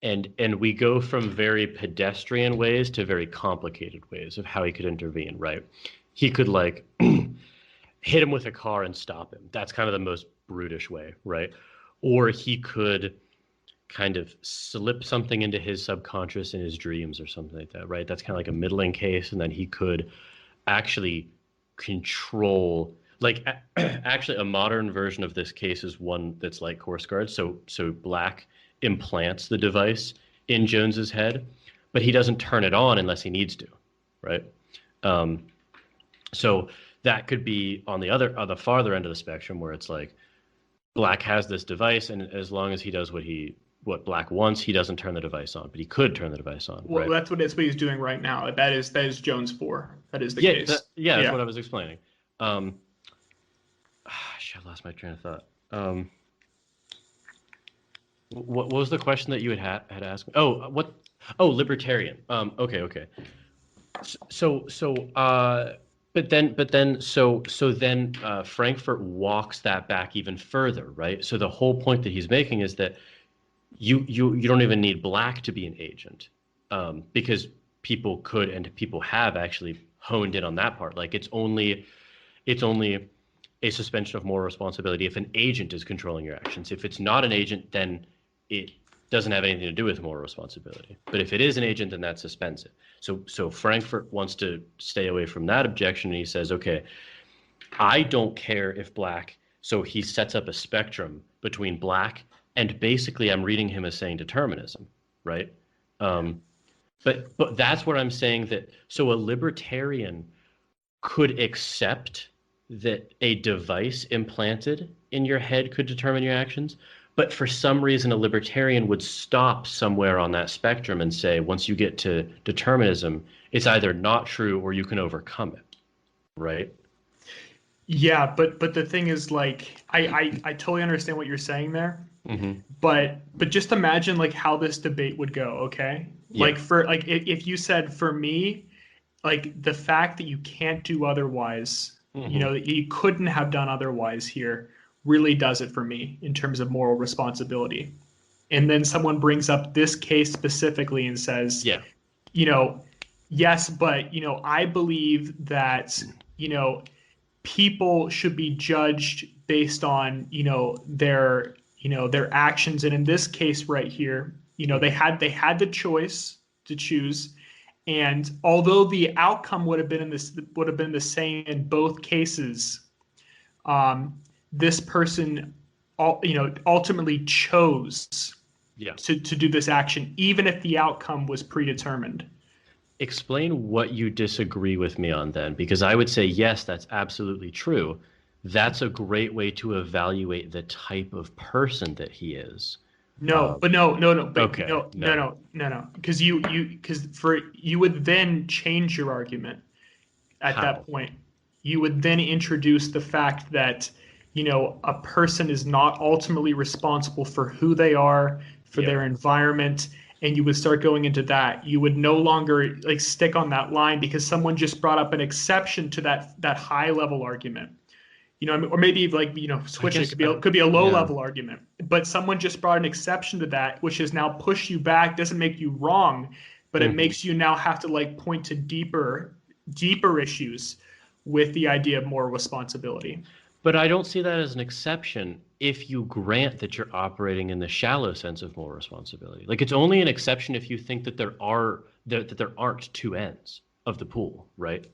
and we go from very pedestrian ways to very complicated ways of how he could intervene. Right? He could like hit him with a car and stop him. That's kind of the most brutish way, right? Or he could kind of slip something into his subconscious in his dreams or something like that, right? That's kind of like a middling case. And then he could actually control, like actually a modern version of this case is one that's like Course Guard. So Black implants the device in Jones's head, but he doesn't turn it on unless he needs to, right? So that could be on the farther end of the spectrum where it's like Black has this device, and as long as he does what Black wants, he doesn't turn the device on, but he could turn the device on. Well, right? That's what he's doing right now. That is Jones 4. That is the case. That's what I was explaining. I lost my train of thought. What was the question that you had asked me? Libertarian. Okay. But then Frankfurt walks that back even further, right? So the whole point that he's making is that you don't even need Black to be an agent, because people could and people have actually honed in on that part. Like it's only a suspension of moral responsibility if an agent is controlling your actions. If it's not an agent, then it doesn't have anything to do with moral responsibility. But if it is an agent, then that suspends it. So Frankfurt wants to stay away from that objection, and he says, okay, I don't care if Black So he sets up a spectrum between black and basically I'm reading him as saying determinism, right? But that's what I'm saying, that so a libertarian could accept that a device implanted in your head could determine your actions, but for some reason a libertarian would stop somewhere on that spectrum and say once you get to determinism, it's either not true or you can overcome it, right? Yeah, but the thing is, like, I totally understand what you're saying there. Mm-hmm. But just imagine like how this debate would go, okay? Yeah. Like for like if you said for me, like the fact that you can't do otherwise, you know, that you couldn't have done otherwise here really does it for me in terms of moral responsibility. And then someone brings up this case specifically and says, Yeah. you know, yes, but you know, I believe that, you know, people should be judged based on, you know, their actions. And in this case right here, you know, they had the choice to choose. And although the outcome would have been the same in both cases, this person, ultimately chose to do this action, even if the outcome was predetermined. Explain what you disagree with me on then, because I would say, yes, that's absolutely true. That's a great way to evaluate the type of person that he is. No. Because you would then change your argument at that point. You would then introduce the fact that, you know, a person is not ultimately responsible for who they are, for their environment, and you would start going into that. You would no longer like stick on that line because someone just brought up an exception to that high level argument. You know, or maybe like, you know, switch it could be a low level argument, but someone just brought an exception to that, which has now pushed you back. Doesn't make you wrong, but it makes you now have to like point to deeper issues with the idea of moral responsibility. But I don't see that as an exception if you grant that you're operating in the shallow sense of moral responsibility. Like, it's only an exception if you think that there aren't two ends of the pool, right?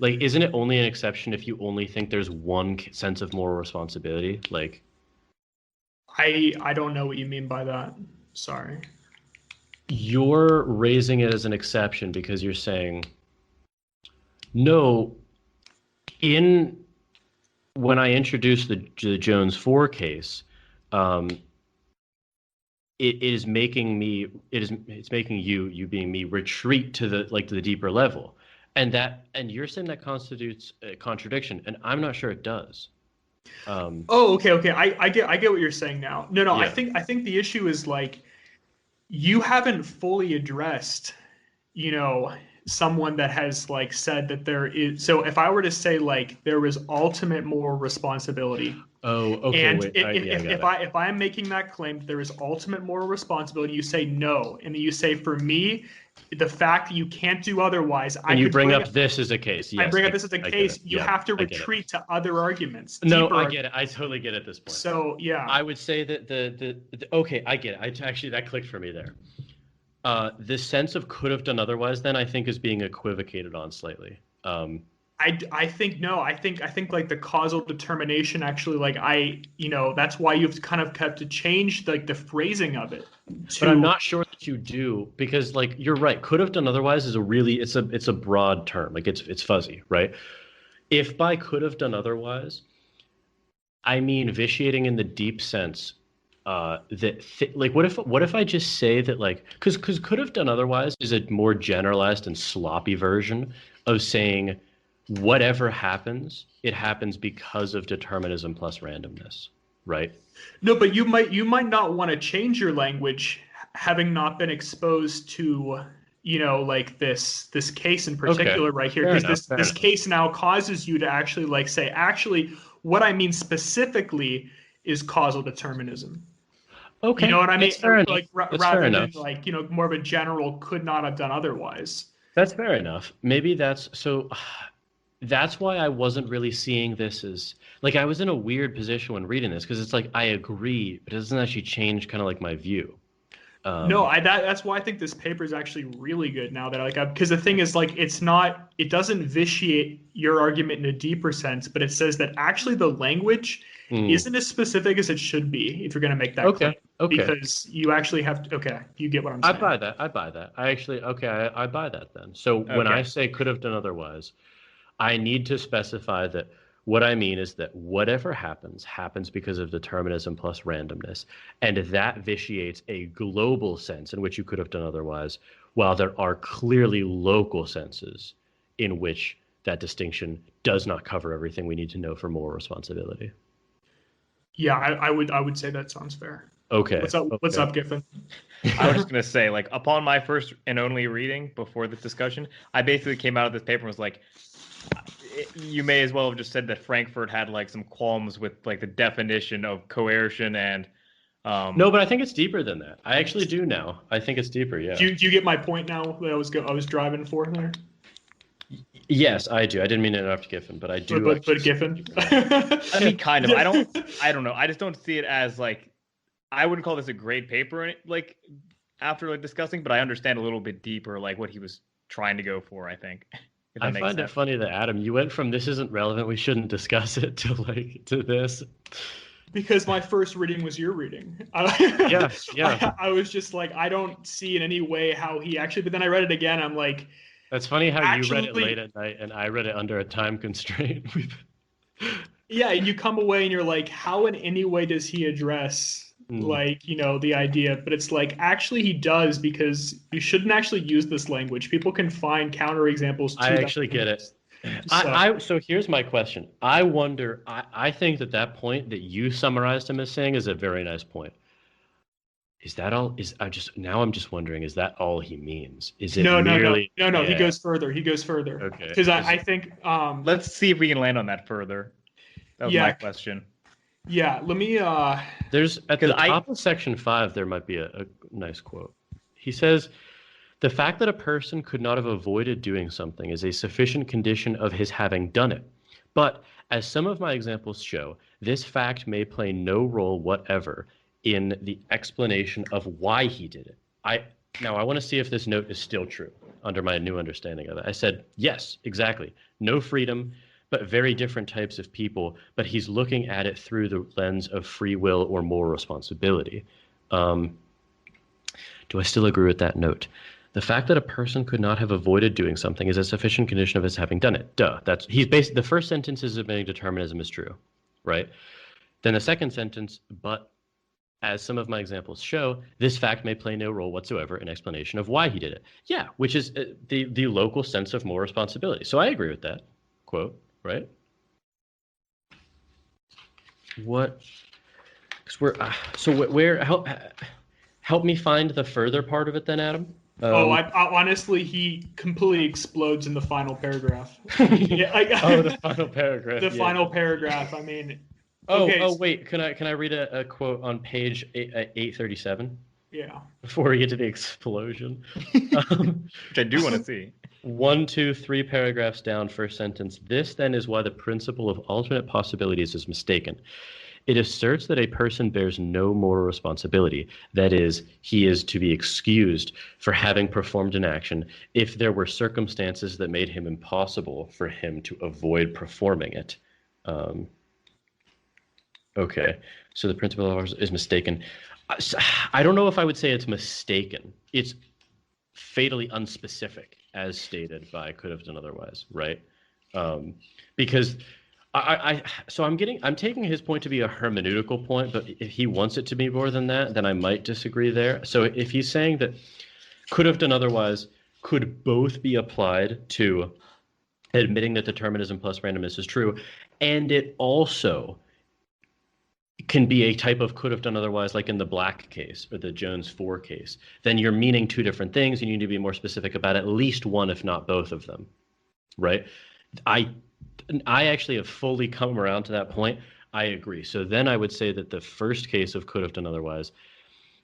Like, isn't it only an exception if you only think there's one sense of moral responsibility? Like, I don't know what you mean by that. Sorry. You're raising it as an exception because you're saying, no, when I introduced the Jones 4 case, it's making you being me retreat to the deeper level. And you're saying that constitutes a contradiction, and I'm not sure it does. Okay. I get what you're saying now. No. Yeah. I think the issue is like you haven't fully addressed, you know, someone that has like said that there is. So if I were to say like there was ultimate moral responsibility. Oh, okay. And wait, if I am making that claim that there is ultimate moral responsibility, you say no, and then you say for me, the fact that you can't do otherwise. And you bring up this as a case. Yes, I bring up this as a case. You have to retreat to other arguments. No, I get it. I totally get it at this point. So yeah, I would say that okay, I get it. Actually, that clicked for me there. The sense of could have done otherwise, then I think is being equivocated on slightly. I think no. I think like the causal determination actually that's why you've kind of kept to change like the phrasing of it. But I'm not sure that you do, because like you're right. Could have done otherwise is it's a broad term. Like it's fuzzy, right? If by could have done otherwise, I mean vitiating in the deep sense. What if I just say that like because could have done otherwise is a more generalized and sloppy version of saying whatever happens, it happens because of determinism plus randomness, right? No, but you might not want to change your language having not been exposed to, you know, like this case in particular right here, because this case now causes you to actually like say actually what I mean specifically is causal determinism. Okay, you know what I mean? Like rather than like, you know, more of a general could not have done otherwise. That's fair enough. Maybe that's so. That's why I wasn't really seeing this as like I was in a weird position when reading this, because it's like I agree, but it doesn't actually change kind of like my view. No, that's why I think this paper is actually really good now that because the thing is like it doesn't vitiate your argument in a deeper sense, but it says that actually the language isn't as specific as it should be if you're going to make that claim. Okay. Because you actually have to, you get what I'm saying. I buy that. I buy that then. So when I say could have done otherwise, I need to specify that what I mean is that whatever happens because of determinism plus randomness, and that vitiates a global sense in which you could have done otherwise, while there are clearly local senses in which that distinction does not cover everything we need to know for moral responsibility. Yeah, I would say that sounds fair. Okay. What's up, Giffin? I was just going to say, like, upon my first and only reading before this discussion, I basically came out of this paper and was like, you may as well have just said that Frankfurt had like some qualms with like the definition of coercion and no, but I think it's deeper than that. I actually do now. I think it's deeper. Yeah. Do you get my point now that I was driving for there? Yes, I do. I didn't mean to interrupt Giffin, but I do. But Giffin. I mean, kind of. I don't know. I just don't see it as like. I wouldn't call this a great paper, like after like discussing, but I understand a little bit deeper like what he was trying to go for. I think. I find it funny that Adam, you went from this isn't relevant, we shouldn't discuss it, to this. Because my first reading was your reading. Yeah. I was just like, I don't see in any way how he actually. But then I read it again. I'm like, that's funny how you read it late at night and I read it under a time constraint. Yeah, you come away and you're like, how in any way does he address like, the idea? But it's like, actually he does, because you shouldn't actually use this language. People can find counterexamples to I actually get it. So here's my question. I wonder, I think that point that you summarized him as saying is a very nice point. Is that all? I'm just wondering, is that all he means? Is it No. Yeah. He goes further. Okay. Because I think let's see if we can land on that further. That was my question. Yeah, let me There's at the top of section 5 there might be a nice quote. He says, "The fact that a person could not have avoided doing something is a sufficient condition of his having done it. But as some of my examples show, this fact may play no role whatever in the explanation of why he did it." I want to see if this note is still true under my new understanding of it. I said, yes, exactly. No freedom, but very different types of people, but he's looking at it through the lens of free will or moral responsibility. Do I still agree with that note? The fact that a person could not have avoided doing something is a sufficient condition of his having done it. Duh. The first sentence is admitting determinism is true, right? Then the second sentence, but as some of my examples show, this fact may play no role whatsoever in explanation of why he did it. Yeah, which is the local sense of moral responsibility. So I agree with that quote. Right? What? Because help me find the further part of it then, Adam. I honestly, he completely explodes in the final paragraph. The final paragraph. Final paragraph. I mean. Wait. Can I read a quote on page 837? Yeah. Before we get to the explosion, which I do want to see. 1, 2, 3 paragraphs down, first sentence. This then is why the principle of alternate possibilities is mistaken. It asserts that a person bears no moral responsibility. That is, he is to be excused for having performed an action if there were circumstances that made him impossible for him to avoid performing it. Okay, so the principle is mistaken. I don't know if I would say it's mistaken. It's fatally unspecific, as stated by could have done otherwise, right? Because I'm taking his point to be a hermeneutical point, but if he wants it to be more than that, then I might disagree there. So if he's saying that could have done otherwise could both be applied to admitting that determinism plus randomness is true, and it also can be a type of could have done otherwise, like in the Black case or the Jones 4 case, then you're meaning two different things. You need to be more specific about at least one, if not both of them, right? I actually have fully come around to that point. I agree. So then I would say that the first case of could have done otherwise,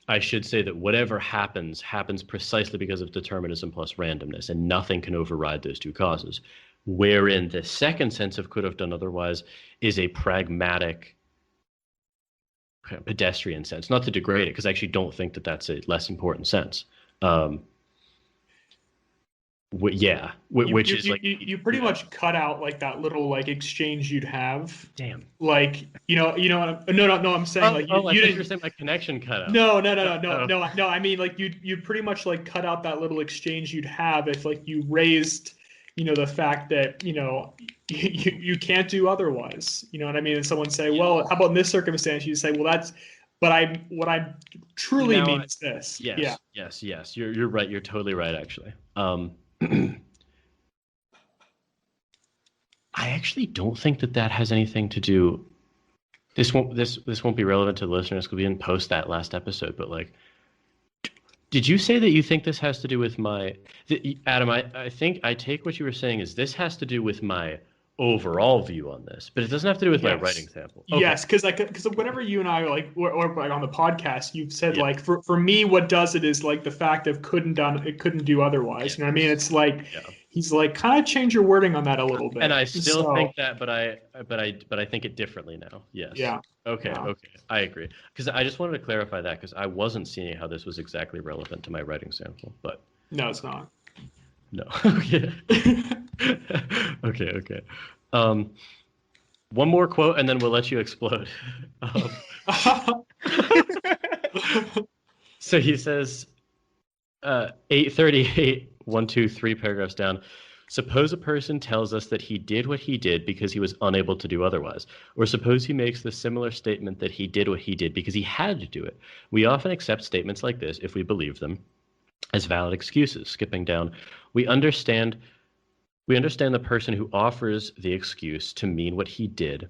I should say that whatever happens precisely because of determinism plus randomness, and nothing can override those two causes. Wherein the second sense of could have done otherwise is a pragmatic kind of pedestrian sense, not to degrade it, because I actually don't think that that's a less important sense. Which is like you pretty much cut out like that little like exchange you'd have. Damn. Like no, I'm saying like you didn't. You're saying my connection cut out. No. I mean like you pretty much like cut out that little exchange you'd have if like you raised, the fact that you can't do otherwise. You know what I mean? And someone say, well, how about in this circumstance? You say, well, that's. But what I truly mean is this. Yes. You're right. You're totally right. Actually. I actually don't think that has anything to do. This won't be relevant to the listeners because we didn't post that last episode. But like, did you say that you think this has to do with Adam? I think I take what you were saying is this has to do with my overall view on this, but it doesn't have to do with my writing sample. Okay. Yes, because whenever you and I or like on the podcast, you've said like for me, what does it is like the fact of couldn't do otherwise. You know what I mean? It's like he's like kind of change your wording on that a little bit. And I still think that, but I think it differently now. Yes. Yeah. Okay. Yeah. Okay. I agree because I just wanted to clarify that because I wasn't seeing how this was exactly relevant to my writing sample, but no, it's not. No. Okay. Okay. One more quote, and then we'll let you explode. So he says, 838, 1, 2, 3 paragraphs down. Suppose a person tells us that he did what he did because he was unable to do otherwise. Or suppose he makes the similar statement that he did what he did because he had to do it. We often accept statements like this, if we believe them, as valid excuses. Skipping down, we understand the person who offers the excuse to mean what he did,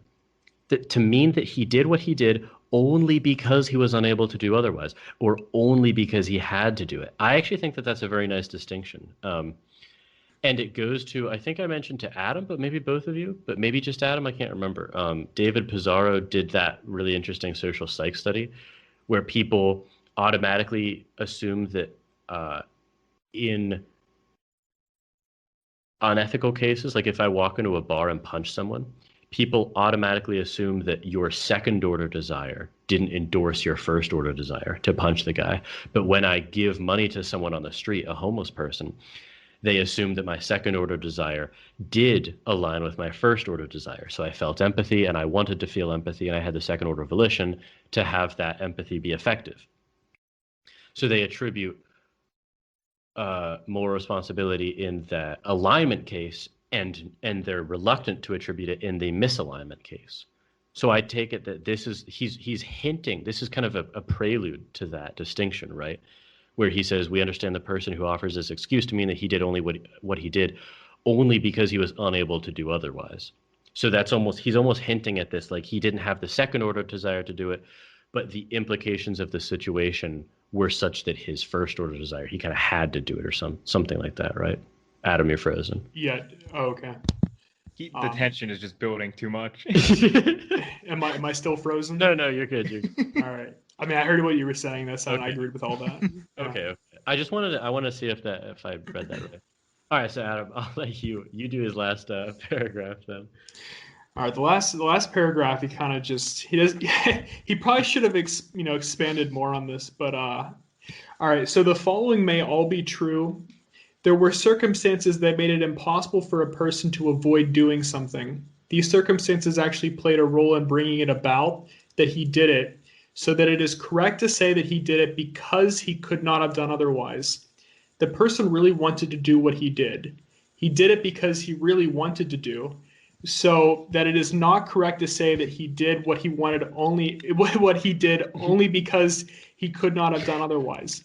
to mean that he did what he did only because he was unable to do otherwise, or only because he had to do it. I actually think that that's a very nice distinction. And it goes to, I think I mentioned to Adam, but maybe both of you, but maybe just Adam, I can't remember. David Pizarro did that really interesting social psych study where people automatically assume that in unethical cases, like if I walk into a bar and punch someone, people automatically assume that your second order desire didn't endorse your first order desire to punch the guy. But when I give money to someone on the street, a homeless person, they assume that my second order desire did align with my first order desire. So I felt empathy and I wanted to feel empathy and I had the second order volition to have that empathy be effective. So they attribute more responsibility in the alignment case, and they're reluctant to attribute it in the misalignment case. So I take it that he's hinting, this is kind of a prelude to that distinction, right? Where he says, we understand the person who offers this excuse to mean that he did only what he did only because he was unable to do otherwise. So he's almost hinting at this, like he didn't have the second order desire to do it, but the implications of the situation were such that his first order desire, he kind of had to do it or something like that, right? Adam, you're frozen. Yeah. Oh, okay. The tension is just building too much. Am I still frozen? No, you're good. All right. I mean, I heard what you were saying. And I agreed with all that. Yeah. Okay. I just I want to see if I read that right. All right. So Adam, I'll let you do his last paragraph then. All right, the last paragraph, he kind of he probably should have expanded more on this, but all right, so the following may all be true. There were circumstances that made it impossible for a person to avoid doing something. These circumstances actually played a role in bringing it about that he did it, so that it is correct to say that he did it because he could not have done otherwise. The person really wanted to do what he did. He did it because he really wanted to do. So that it is not correct to say that he did what he did only because he could not have done otherwise.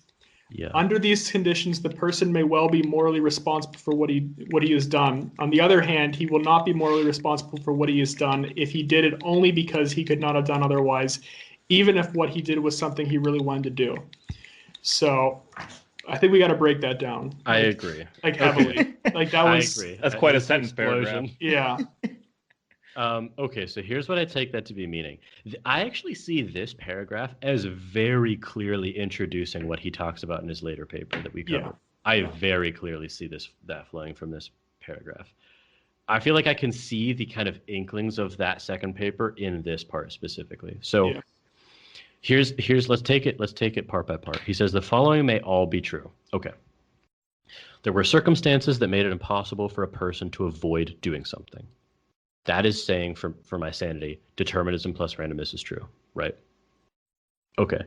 Yeah. Under these conditions, the person may well be morally responsible for what he has done. On the other hand, he will not be morally responsible for what he has done if he did it only because he could not have done otherwise, even if what he did was something he really wanted to do. So I think we got to break that down. I agree. Like heavily. Like that was. I agree. That's quite a sentence paragraph. Yeah. Okay, so here's what I take that to be meaning. I actually see this paragraph as very clearly introducing what he talks about in his later paper that we covered. Yeah. I very clearly see that flowing from this paragraph. I feel like I can see the kind of inklings of that second paper in this part specifically. So let's take it part by part. He says the following may all be true. Okay. There were circumstances that made it impossible for a person to avoid doing something. That is saying, for my sanity, determinism plus randomness is true, right? Okay.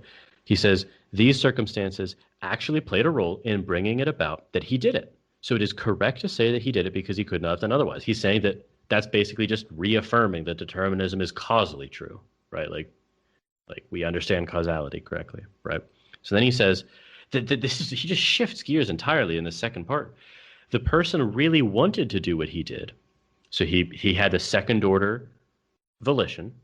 He says these circumstances actually played a role in bringing it about that he did it. So it is correct to say that he did it because he could not have done otherwise. He's saying that that's basically just reaffirming that determinism is causally true, right? Like we understand causality correctly, right? So then he says that he just shifts gears entirely in the second part. The person really wanted to do what he did. So he had a second order volition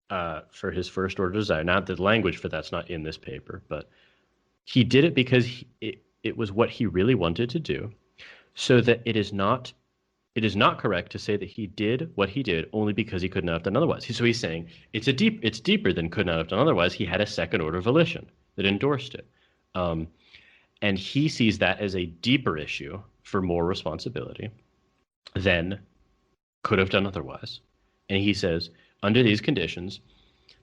for his first order desire. Not the language for that's not in this paper, but he did it because it was what he really wanted to do. So that it is not correct to say that he did what he did only because he could not have done otherwise. So he's saying it's deeper than could not have done otherwise. He had a second order volition that endorsed it. And he sees that as a deeper issue for more responsibility than could have done otherwise. And he says, under these conditions,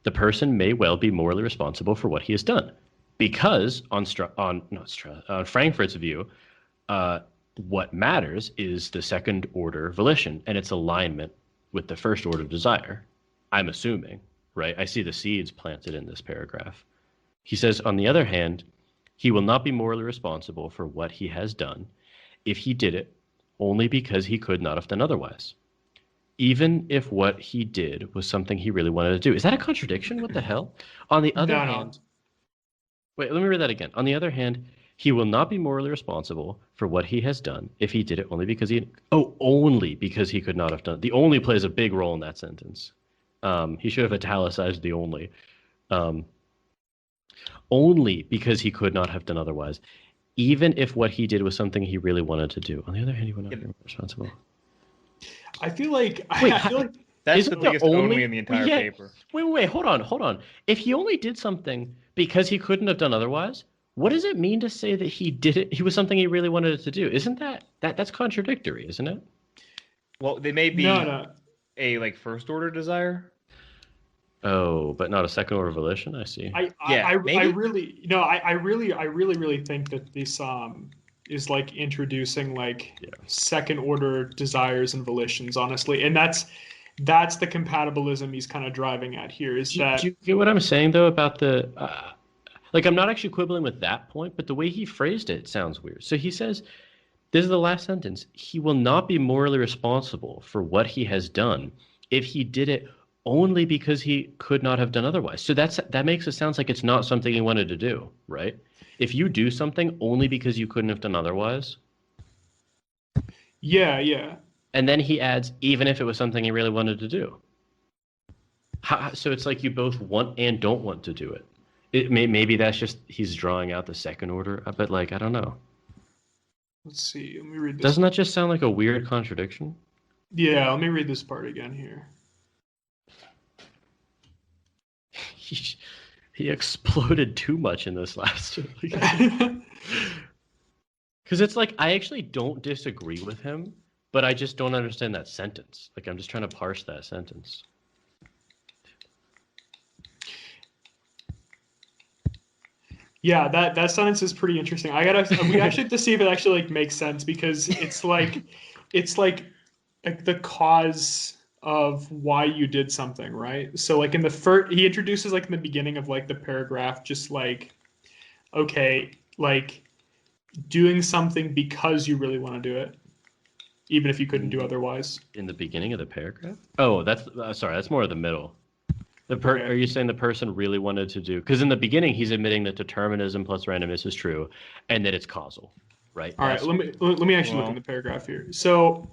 the person may well be morally responsible for what he has done. Because on Frankfurt's view, what matters is the second order volition and its alignment with the first order desire. I'm assuming, right? I see the seeds planted in this paragraph. He says, on the other hand, he will not be morally responsible for what he has done if he did it only because he could not have done otherwise. Even if what he did was something he really wanted to do. Is that a contradiction? What the hell? On the other hand, wait, let me read that again. On the other hand, he will not be morally responsible for what he has done if he did it only because only because he could not have done it. The only plays a big role in that sentence. He should have italicized the only. Only because he could not have done otherwise, even if what he did was something he really wanted to do. On the other hand, he would not be responsible. I feel like that's the biggest only in the entire paper. Wait, hold on. If he only did something because he couldn't have done otherwise, what does it mean to say that he did it? He was something he really wanted to do. Isn't that's contradictory, isn't it? Well, they may be a like first order desire. Oh, but not a second order volition. I see. I really think that this is like introducing second order desires and volitions, honestly, and that's the compatibilism he's kind of driving at here. Do you get what I'm saying though about the? I'm not actually quibbling with that point, but the way he phrased it sounds weird. So he says, this is the last sentence, he will not be morally responsible for what he has done if he did it only because he could not have done otherwise. So that makes it sound like it's not something he wanted to do, right? If you do something only because you couldn't have done otherwise. Yeah. And then he adds, even if it was something he really wanted to do. So it's like you both want and don't want to do it. Maybe that's just he's drawing out the second order, but I don't know. Let's see. Let me read this. Doesn't that just sound like a weird contradiction? Yeah, let me read this part again here. He exploded too much in this last. Because it's I actually don't disagree with him, but I just don't understand that sentence. I'm just trying to parse that sentence. Yeah, that sentence is pretty interesting. We actually have to see if it actually makes sense, because it's the cause of why you did something, right? So in the first, he introduces in the beginning of the paragraph, just doing something because you really want to do it, even if you couldn't do otherwise. In the beginning of the paragraph? Oh, that's sorry, that's more of the middle. Are you saying the person really wanted to do? Because in the beginning, he's admitting that determinism plus randomness is true, and that it's causal, right? All right. Let me actually look in the paragraph here. So,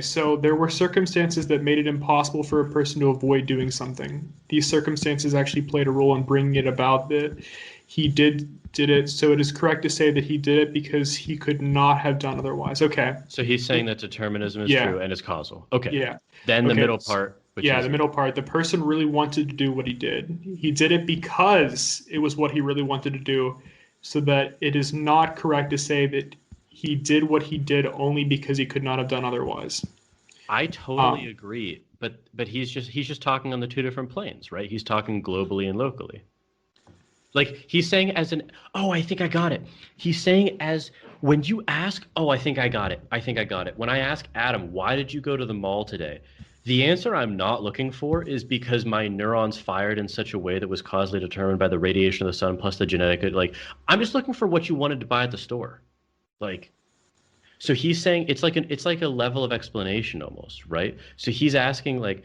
so there were circumstances that made it impossible for a person to avoid doing something. These circumstances actually played a role in bringing it about that he did it. So it is correct to say that he did it because he could not have done otherwise. Okay. So he's saying that determinism is true and it's causal. Okay. Yeah. Then the middle part. The middle part. The person really wanted to do what he did. He did it because it was what he really wanted to do. So that it is not correct to say that he did what he did only because he could not have done otherwise. I totally agree, but he's just talking on the two different planes, right? He's talking globally and locally. Like he's saying oh, I think I got it. He's saying as when you ask, oh, I think I got it. I think I got it. When I ask Adam, why did you go to the mall today? The answer I'm not looking for is because my neurons fired in such a way that was causally determined by the radiation of the sun plus the genetic. Like, I'm just looking for what you wanted to buy at the store. Like, so he's saying it's like a level of explanation almost, right? So he's asking like,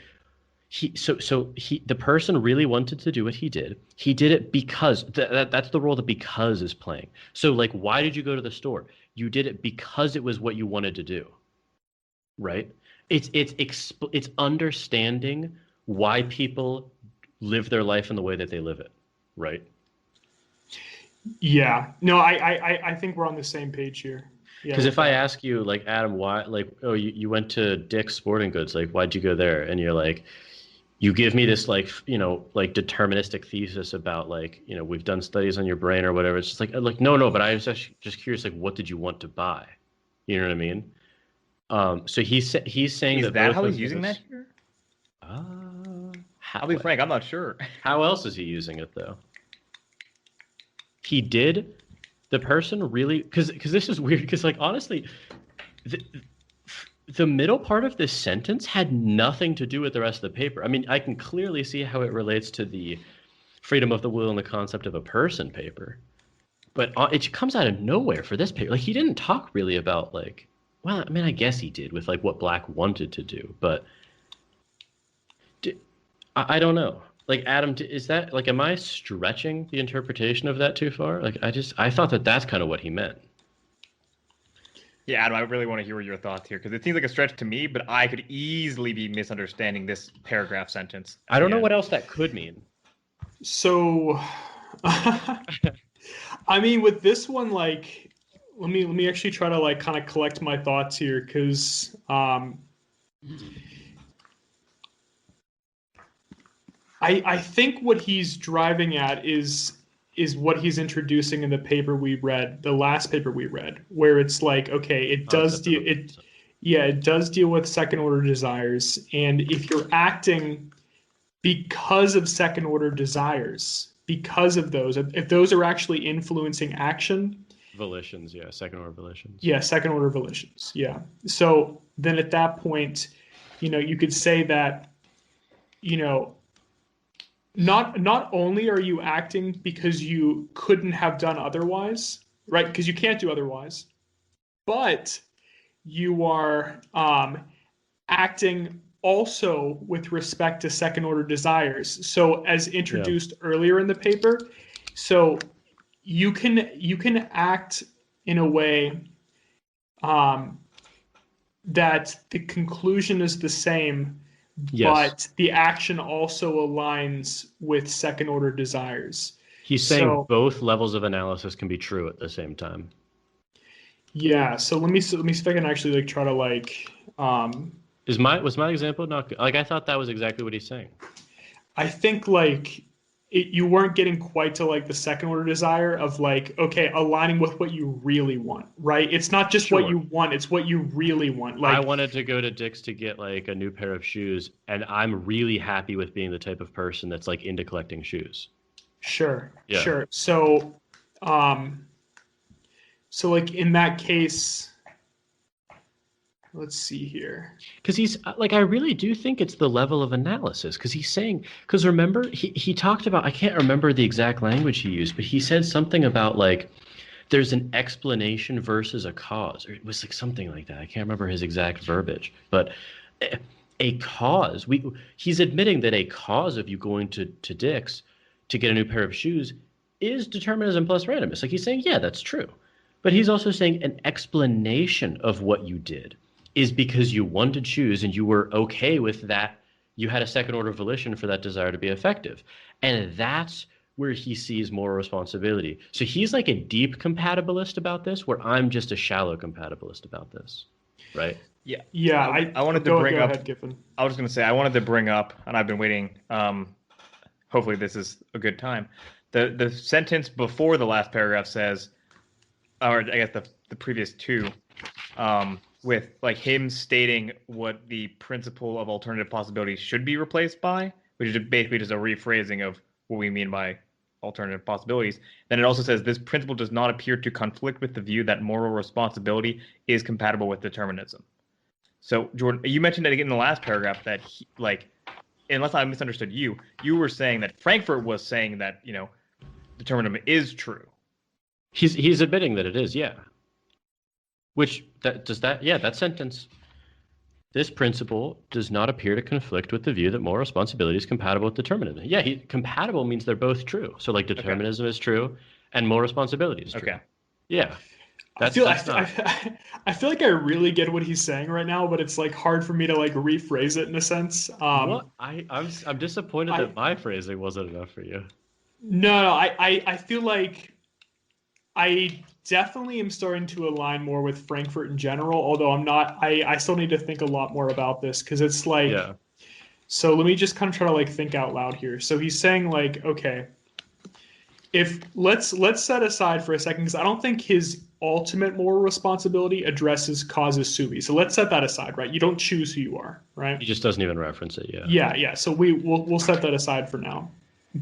the person really wanted to do what he did. He did it because that's the role that because is playing. So like, why did you go to the store? You did it because it was what you wanted to do, right? It's understanding why people live their life in the way that they live it, right? Yeah. No, I think we're on the same page here. Yeah. Because if I ask you, like, Adam, why, like, oh, you went to Dick's Sporting Goods, like, why'd you go there? And you're like, you give me this, like, like deterministic thesis about, like, we've done studies on your brain or whatever. It's just like no, but I was actually just curious, like, what did you want to buy? You know what I mean? So he's saying is that how he's using that here? I'll be frank, I'm not sure. How else is he using it though? He did. The person really, because this is weird. Because like honestly, the middle part of this sentence had nothing to do with the rest of the paper. I mean, I can clearly see how it relates to the freedom of the will and the concept of a person paper, but it comes out of nowhere for this paper. Like he didn't talk really about like. Well, I mean, I guess he did with like what Black wanted to do, but I don't know. Like Adam, is that like, am I stretching the interpretation of that too far? Like I thought that that's kind of what he meant. Yeah, Adam, I really want to hear your thoughts here because it seems like a stretch to me, but I could easily be misunderstanding this paragraph sentence. I don't know what else that could mean. So, I mean, with this one, like. Let me actually try to like kind of collect my thoughts here because I think what he's driving at is what he's introducing in the paper we read, the last paper we read, where it's like, okay, it does deal with second order desires, and if you're acting because of second order desires, because of those, if those are actually influencing action. Volitions, yeah, second order volitions. Yeah, second order volitions. Yeah. So then at that point, you could say that, not only are you acting because you couldn't have done otherwise, right? Because you can't do otherwise, but you are acting also with respect to second order desires. So as introduced earlier in the paper, so you can act in a way that the conclusion is the same, but the action also aligns with second order desires. He's saying both levels of analysis can be true at the same time. Yeah. So let me see if I can actually like try to like. Was my example not good? Like I thought that was exactly what he's saying. I think like. You weren't getting quite to like the second order desire of like, okay, aligning with what you really want, right? It's not just what you want, it's what you really want. Like I wanted to go to Dick's to get like a new pair of shoes, and I'm really happy with being the type of person that's like into collecting shoes. Sure. So like in that case, let's see here. Because he's like, I really do think it's the level of analysis. Because he's saying, because remember, he talked about, I can't remember the exact language he used, but he said something about like, there's an explanation versus a cause, or it was like something like that. I can't remember his exact verbiage, but a cause. He's admitting that a cause of you going to Dick's to get a new pair of shoes is determinism plus randomness. Like he's saying, yeah, that's true. But he's also saying an explanation of what you did is because you wanted shoes and you were okay with that. You had a second order volition for that desire to be effective. And that's where he sees more responsibility. So he's like a deep compatibilist about this, where I'm just a shallow compatibilist about this. Right? Yeah. Yeah. I wanted to bring up, ahead, Giffin. I was going to say, I wanted to bring up, and I've been waiting. Hopefully this is a good time. The sentence before the last paragraph says, or I guess the previous two, with like him stating what the principle of alternative possibilities should be replaced by, which is basically just a rephrasing of what we mean by alternative possibilities. Then it also says this principle does not appear to conflict with the view that moral responsibility is compatible with determinism. So, Jordan, you mentioned it again in the last paragraph that, unless I misunderstood you, you were saying that Frankfurt was saying that, determinism is true. He's admitting that it is, yeah. That sentence. This principle does not appear to conflict with the view that moral responsibility is compatible with determinism. Yeah, compatible means they're both true. So like determinism is true and moral responsibility is true. Okay. Yeah. I feel like I really get what he's saying right now, but it's like hard for me to like rephrase it in a sense. What? I'm disappointed that my phrasing wasn't enough for you. No, I feel like I definitely am starting to align more with Frankfurt in general, although I'm not. I still need to think a lot more about this because it's like. Yeah. So let me just kind of try to like think out loud here. So he's saying like, okay, if let's set aside for a second because I don't think his ultimate moral responsibility addresses causes sui. So let's set that aside, right? You don't choose who you are, right? He just doesn't even reference it, yeah. Yeah. So we'll set that aside for now.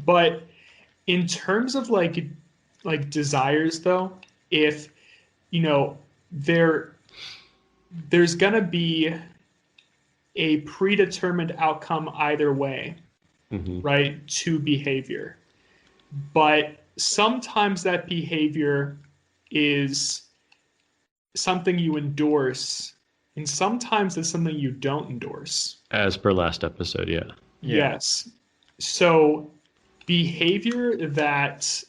But in terms of like desires though, if there's gonna be a predetermined outcome either way, right, to behavior, but sometimes that behavior is something you endorse and sometimes it's something you don't endorse, as per last episode. Yes. So behavior that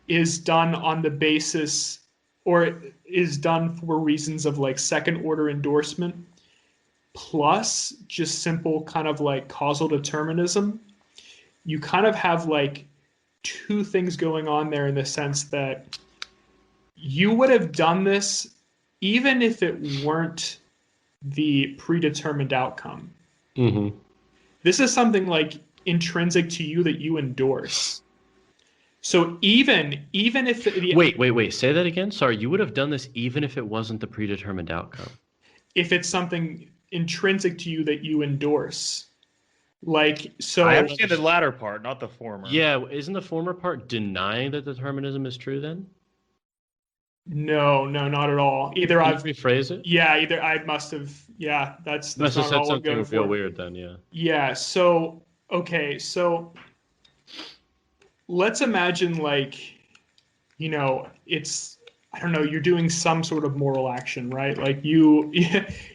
is done on the basis or is done for reasons of like second order endorsement plus just simple kind of like causal determinism, you kind of have like two things going on there in the sense that you would have done this even if it weren't the predetermined outcome. This is something like intrinsic to you that you endorse. So even if wait, say that again. Sorry, you would have done this even if it wasn't the predetermined outcome. If it's something intrinsic to you that you endorse, like so. I understand the latter part, not the former. Yeah, isn't the former part denying that determinism is true then? No, not at all. Either I've rephrase it. Yeah, either I must have. Yeah, that's must have said something real weird then. Yeah. So okay, so. Let's imagine like, it's, I don't know, you're doing some sort of moral action, right? Like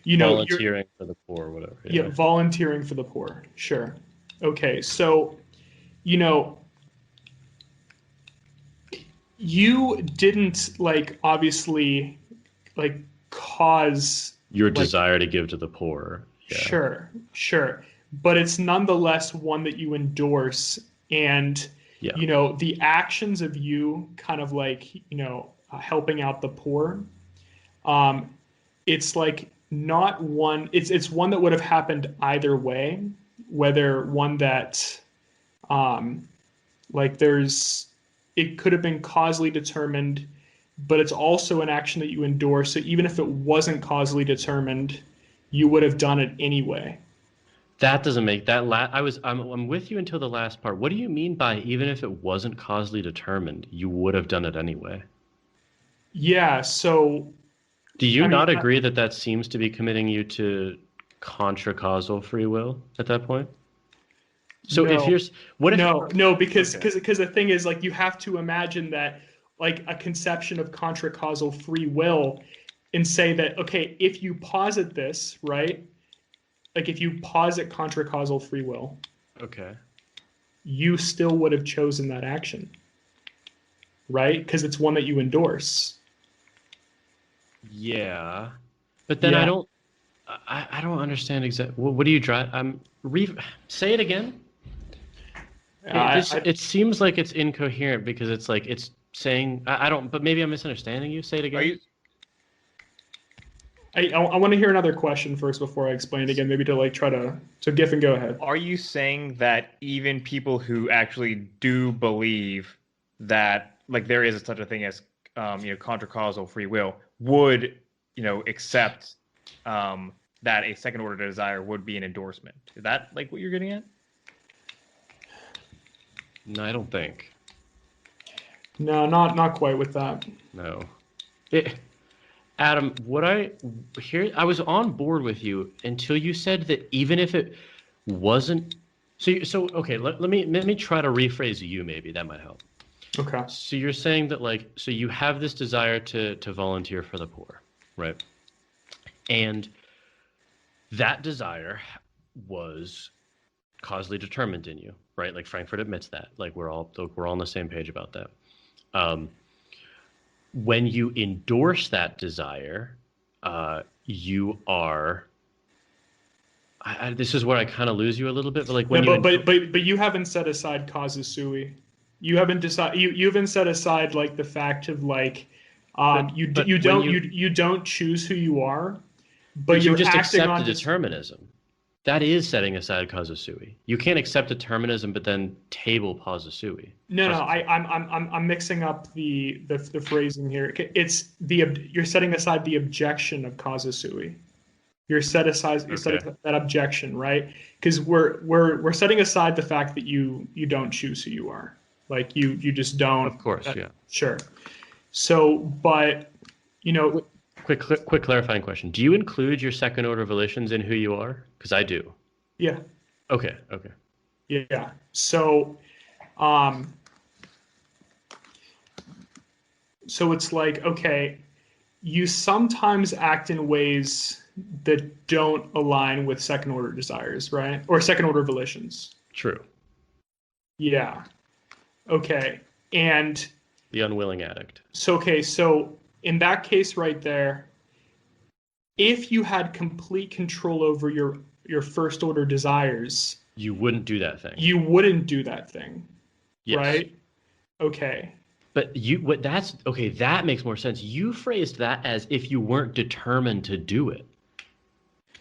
volunteering for the poor or whatever. Yeah, volunteering for the poor. Sure. Okay. So, you didn't like obviously like cause your desire to give to the poor. Yeah. Sure. But it's nonetheless one that you endorse and the actions of you kind of like, helping out the poor. It's like not one, it's one that would have happened either way, whether one that it could have been causally determined, but it's also an action that you endorse. So even if it wasn't causally determined, you would have done it anyway. That doesn't make that I'm with you until the last part. What do you mean by even if it wasn't causally determined, you would have done it anyway? Yeah, so do you not agree that seems to be committing you to contra-causal free will at that point? So because the thing is like you have to imagine that like a conception of contra-causal free will and say that okay, if you posit this, right? Like if you posit contra-causal free will, okay, you still would have chosen that action, right? Because it's one that you endorse. Yeah, but then I don't understand exactly. What do you drive? Say it again. It seems like it's incoherent because it's like it's saying I don't. But maybe I'm misunderstanding you. Say it again. I want to hear another question first before I explain it again. Maybe to like try to. So Giffin, go ahead. Are you saying that even people who actually do believe that like there is such a thing as contra-causal free will would accept that a second order desire would be an endorsement. Is that like what you're getting at? No, I don't think. No, not quite with that. No. Adam, I was on board with you until you said that even if it wasn't so okay, let me try to rephrase you, maybe that might help. Okay. So you're saying that so you have this desire to volunteer for the poor, right? And that desire was causally determined in you, right? Like Frankfurt admits that. Like we're all on the same page about that. When you endorse that desire, you are. This is where I kind of lose you a little bit, but like when but you haven't set aside causa sui. You haven't decided. You haven't set aside like the fact of like, you don't choose who you are, but you you're just acting accept on the determinism. That is setting aside causa sui. You can't accept determinism, but then table causa sui. No, I'm mixing up the phrasing here. It's you're setting aside the objection of causa sui. You're setting that objection, right? Because we're setting aside the fact that you don't choose who you are. Like you just don't. Of course, yeah. Sure. So, but quick clarifying question: do you include your second order volitions in who you are? Because I do. Yeah. Okay. Yeah. So, so it's like, okay, you sometimes act in ways that don't align with second order desires, right? Or second order volitions. True. Yeah. Okay. And the unwilling addict. So in that case right there, if you had complete control over your first order desires, you wouldn't do that thing. Yes. Right? Okay. But that makes more sense. You phrased that as if you weren't determined to do it.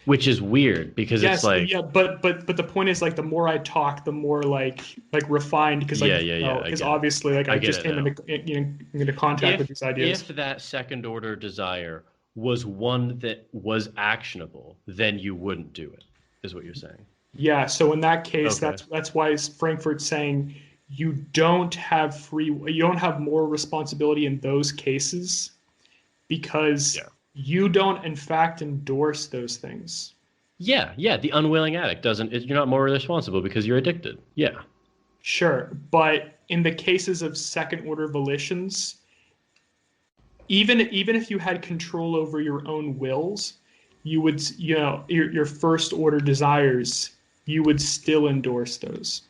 Which is weird because it's like but the point is like the more I talk, the more like refined because because obviously like I just came into contact with these ideas. If that second order desire was one that was actionable, then you wouldn't do it, is what you're saying. Yeah. So in that case, that's why Frankfurt's saying you don't have moral responsibility in those cases because you don't in fact endorse those things. Yeah. The unwilling addict you're not morally responsible because you're addicted. Yeah. Sure. But in the cases of second order volitions, even if you had control over your own wills, you would, your first order desires, you would still endorse those.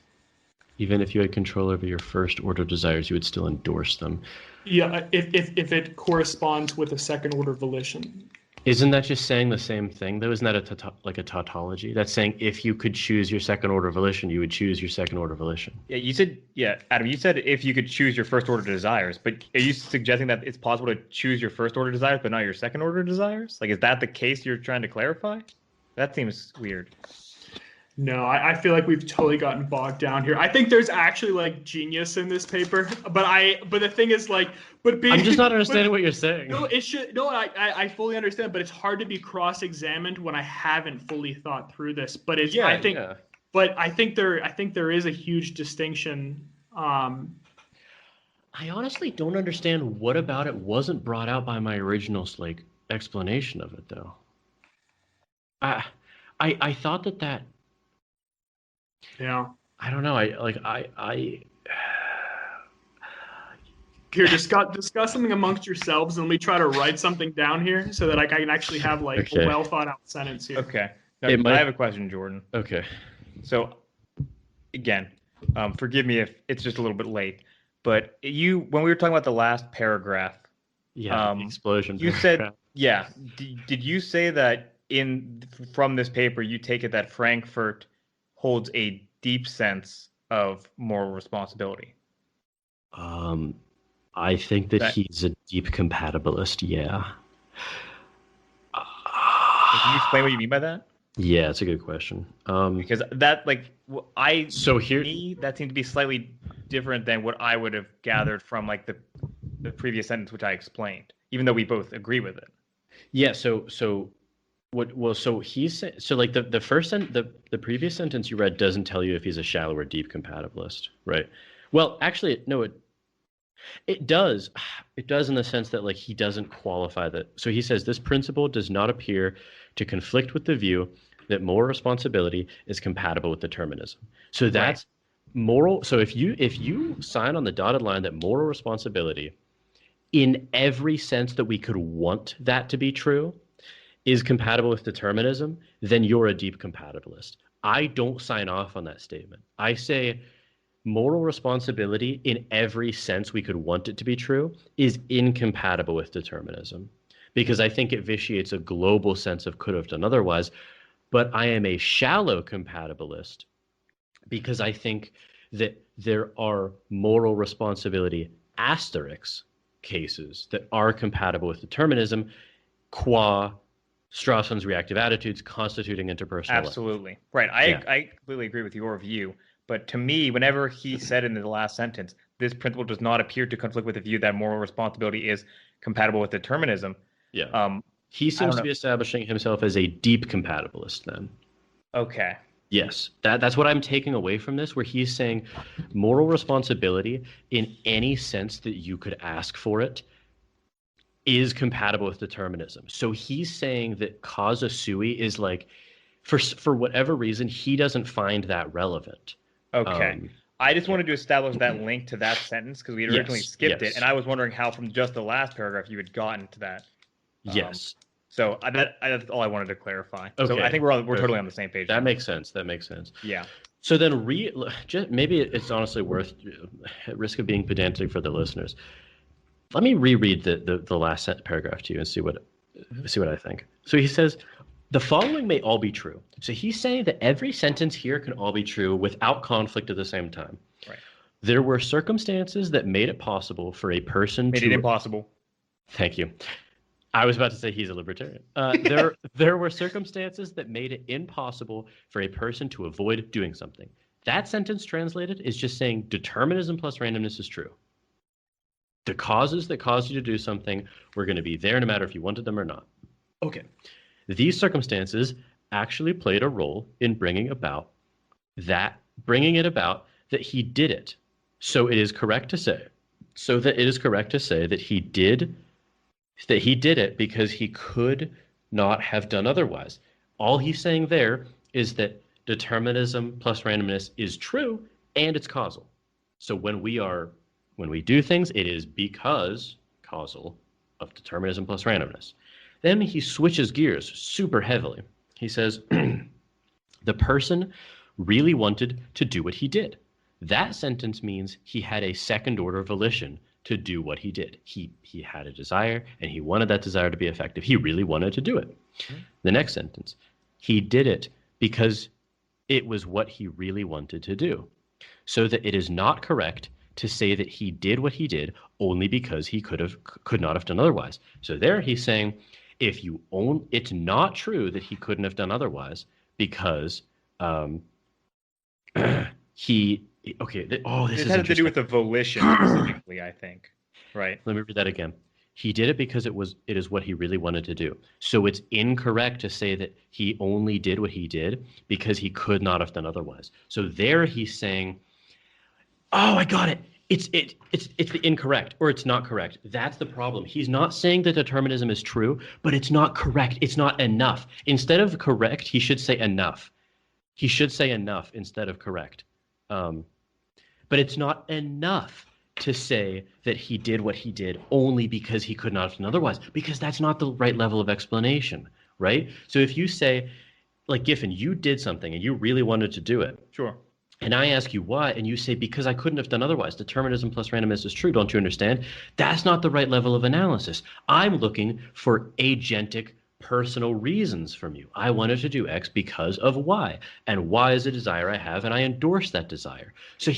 Even if you had control over your first order desires, you would still endorse them. Yeah, if it corresponds with a second order volition. Isn't that just saying the same thing, though? Isn't that like a tautology? That's saying if you could choose your second order volition, you would choose your second order volition. Yeah, Adam, you said if you could choose your first order desires, but are you suggesting that it's possible to choose your first order desires, but not your second order desires? Like, is that the case you're trying to clarify? That seems weird. No, I feel like we've totally gotten bogged down here. I think there's actually like genius in this paper, but the thing is like, I'm just not understanding what you're saying. No, I fully understand, but it's hard to be cross-examined when I haven't fully thought through this. But but I think there is a huge distinction. I honestly don't understand what about it wasn't brought out by my original explanation of it though. I thought that. Yeah. I don't know. Here, discuss something amongst yourselves, and let me try to write something down here so that I can actually have a well thought out sentence here. Okay. Now, I have a question, Jordan. Okay. So, again, forgive me if it's just a little bit late, but when we were talking about the last paragraph, the explosion. You said, did you say that from this paper you take it that Frankfurt holds a deep sense of moral responsibility? I think that he's a deep compatibilist. Yeah. Can you explain what you mean by that? Yeah, it's a good question. Because that, that seemed to be slightly different than what I would have gathered from the previous sentence, which I explained, even though we both agree with it. Yeah. So what? Well, so he's so like the first the previous sentence you read doesn't tell you if he's a shallow or deep compatibilist, right? Well, actually, no. It does. It does in the sense that like he doesn't qualify that. So he says this principle does not appear to conflict with the view that moral responsibility is compatible with determinism. So that's moral. So if you sign on the dotted line that moral responsibility, in every sense that we could want that to be true, is compatible with determinism, then you're a deep compatibilist. I don't sign off on that statement. I say moral responsibility in every sense we could want it to be true is incompatible with determinism because I think it vitiates a global sense of could have done otherwise. But I am a shallow compatibilist because I think that there are moral responsibility asterisks cases that are compatible with determinism qua Strawson's reactive attitudes constituting interpersonal life. Absolutely. Right. I completely agree with your view. But to me, whenever he said in the last sentence, this principle does not appear to conflict with the view that moral responsibility is compatible with determinism. Yeah. He seems to be establishing himself as a deep compatibilist then. Okay. Yes. That's what I'm taking away from this, where he's saying moral responsibility in any sense that you could ask for it is compatible with determinism. So he's saying that causa sui is like, for whatever reason, he doesn't find that relevant. Okay. I just wanted to establish that link to that sentence because we had originally skipped it, and I was wondering how from just the last paragraph you had gotten to that. Yes. So that's all I wanted to clarify. Okay. So I think we're totally on the same page. That makes sense. Yeah. So then maybe it's honestly worth, at risk of being pedantic for the listeners, let me reread the last paragraph to you and see what I think. So he says, the following may all be true. So he's saying that every sentence here can all be true without conflict at the same time. Right. There were circumstances that made it possible for a person Made it impossible. Thank you. I was about to say he's a libertarian. There were circumstances that made it impossible for a person to avoid doing something. That sentence translated is just saying determinism plus randomness is true. The causes that caused you to do something were going to be there no matter if you wanted them or not. Okay. These circumstances actually played a role in bringing it about that he did it. So it is correct to say that he did it because he could not have done otherwise. All he's saying there is that determinism plus randomness is true and it's causal. So when we do things, it is because causal of determinism plus randomness. Then he switches gears super heavily. He says, the person really wanted to do what he did. That sentence means he had a second order volition to do what he did. He had a desire and he wanted that desire to be effective. He really wanted to do it. Mm-hmm. The next sentence, he did it because it was what he really wanted to do. So that it is not correct to say that he did what he did only because he could not have done otherwise. So there he's saying, it's not true that he couldn't have done otherwise because this has to do with the volition specifically, I think. Right. Let me read that again. He did it because it is what he really wanted to do. So it's incorrect to say that he only did what he did because he could not have done otherwise. So there he's saying, oh, I got it. It's the incorrect, or it's not correct. That's the problem. He's not saying that determinism is true, but it's not correct. It's not enough. Instead of correct, he should say enough. He should say enough instead of correct. But it's not enough to say that he did what he did only because he could not have done otherwise, because that's not the right level of explanation, right? So if you say, like Giffin, you did something and you really wanted to do it. Sure. And I ask you why, and you say, because I couldn't have done otherwise. Determinism plus randomness is true. Don't you understand? That's not the right level of analysis. I'm looking for agentic personal reasons from you. I wanted to do X because of Y. And Y is a desire I have, and I endorse that desire. So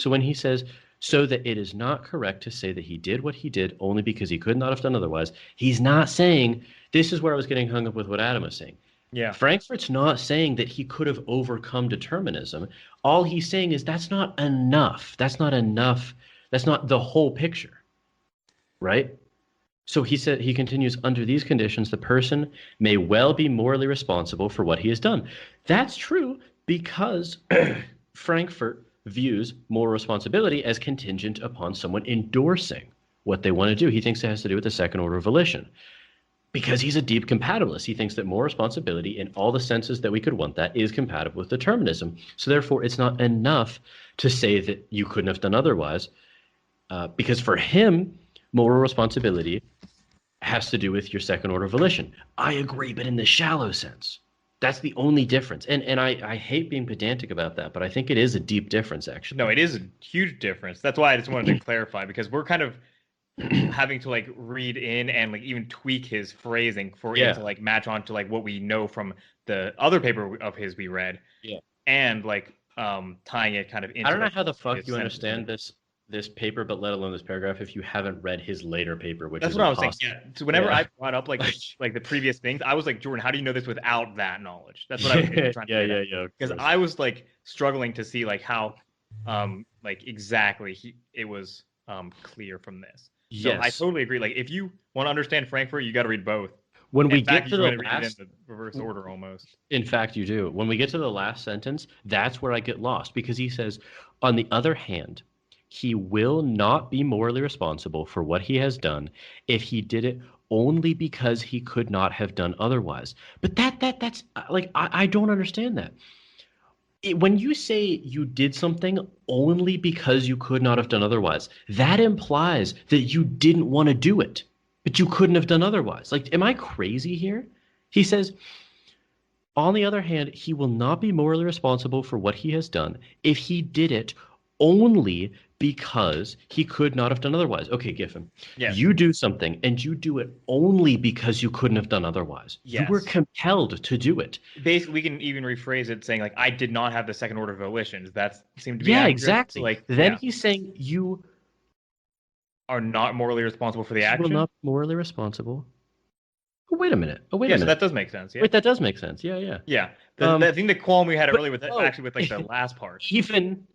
when he says, so that it is not correct to say that he did what he did only because he could not have done otherwise, he's not saying, this is where I was getting hung up with what Adam was saying. Yeah. Frankfurt's not saying that he could have overcome determinism. All he's saying is that's not enough. That's not enough. That's not the whole picture. Right? So he continues, under these conditions, the person may well be morally responsible for what he has done. That's true because Frankfurt views moral responsibility as contingent upon someone endorsing what they want to do. He thinks it has to do with the second order volition. Because he's a deep compatibilist. He thinks that moral responsibility, in all the senses that we could want that, is compatible with determinism. So therefore, it's not enough to say that you couldn't have done otherwise. Because for him, moral responsibility has to do with your second order volition. I agree, but in the shallow sense. That's the only difference. And I hate being pedantic about that, but I think it is a deep difference, actually. No, it is a huge difference. That's why I just wanted to clarify, because we're kind of having to like read in and like even tweak his phrasing for it to like match on to like what we know from the other paper of his we read. Yeah. And like tying it kind of into I don't know how the fuck you understand this paper, but let alone this paragraph, if you haven't read his later paper, which that's is what impossible. I was saying. Yeah. So whenever I brought up like the previous things, I was like, Jordan, how do you know this without that knowledge? That's what I was trying to say. Yeah. Because I was like struggling to see like how like exactly it was clear from this. So I totally agree. Like if you want to understand Frankfurt, you got to read both. When we get to the last, in the reverse order almost. In fact, you do. When we get to the last sentence, that's where I get lost, because he says, on the other hand, he will not be morally responsible for what he has done if he did it only because he could not have done otherwise. But that's like, I don't understand that. When you say you did something only because you could not have done otherwise, that implies that you didn't want to do it, but you couldn't have done otherwise. Like, am I crazy here? He says, on the other hand, he will not be morally responsible for what he has done if he did it only because he could not have done otherwise. Okay, Giffin, you do something and you do it only because you couldn't have done otherwise. Yes. You were compelled to do it. Basically, we can even rephrase it saying like, I did not have the second order volitions. That seemed to be accurate. Exactly. Like he's saying you are not morally responsible for the action. You will not be morally responsible. Oh, wait a minute. So that does make sense. Yeah. Wait, that does make sense. Yeah. Yeah. I think the qualm we had earlier with actually with like the last part. Even.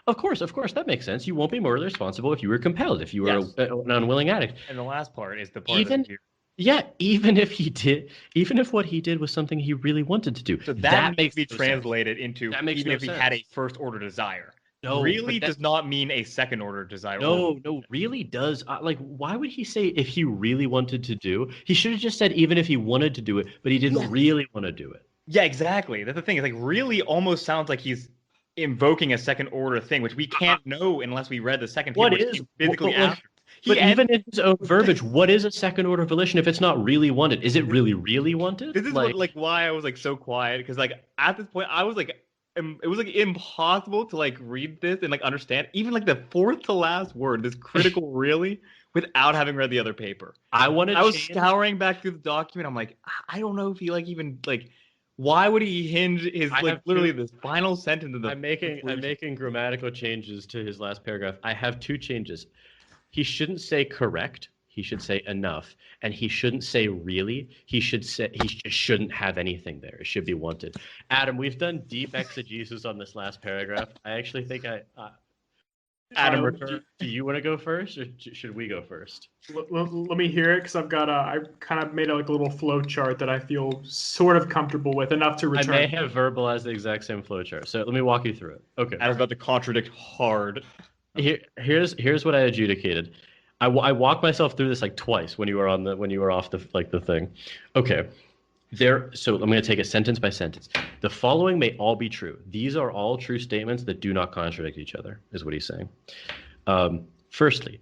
Of course, that makes sense. You won't be morally responsible if you were compelled, if you were an unwilling addict. And the last part is the part even if what he did was something he really wanted to do. So that makes me translated into even if he had a first order desire. No, really does not mean a second order desire. No, really does. Like, why would he say if he really wanted to do? He should have just said even if he wanted to do it, but he didn't really want to do it. Yeah, exactly. That's the thing. It's like really almost sounds like he's invoking a second order thing, which we can't know unless we read the second paper. What is physically after? But even in his own verbiage, what is a second order volition if it's not really wanted? Is it really wanted? This is why I was like so quiet, because like at this point I was like, it was like impossible to like read this and like understand even like the fourth to last word, this critical really, without having read the other paper. I was scouring back through the document. I'm like, I don't know if he like even like. Why would he hinge his literally this final sentence of the? I'm making grammatical changes to his last paragraph. I have two changes. He shouldn't say correct. He should say enough, and he shouldn't say really. He just shouldn't have anything there. It should be wanted. Adam, we've done deep exegesis on this last paragraph. I actually think Adam, do you want to go first, or should we go first? Let me hear it, because I kind of made a little flow chart that I feel sort of comfortable with, enough to return. I may have verbalized the exact same flow chart, so let me walk you through it. Okay. Adam's about to contradict hard. Here's what I adjudicated. I walked myself through this like twice when you were off the thing. Okay. So I'm going to take it sentence by sentence. The following may all be true. These are all true statements that do not contradict each other, is what he's saying. Firstly,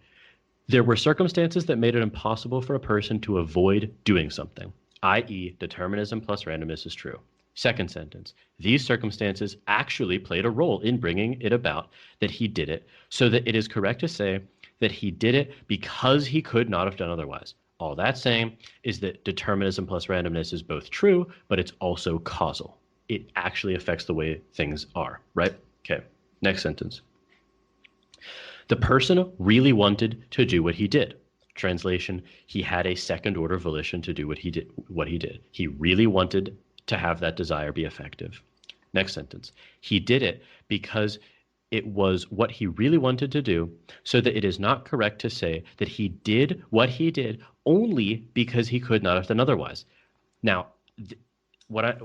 there were circumstances that made it impossible for a person to avoid doing something, i.e. determinism plus randomness is true. Second sentence, these circumstances actually played a role in bringing it about that he did it, so that it is correct to say that he did it because he could not have done otherwise. All that's saying is that determinism plus randomness is both true, but it's also causal. It actually affects the way things are, right? Okay, next sentence. The person really wanted to do what he did. Translation, he had a second order volition to do what he did. He really wanted to have that desire be effective. Next sentence. He did it because it was what he really wanted to do, so that it is not correct to say that he did what he did only because he could not have done otherwise. Now, what I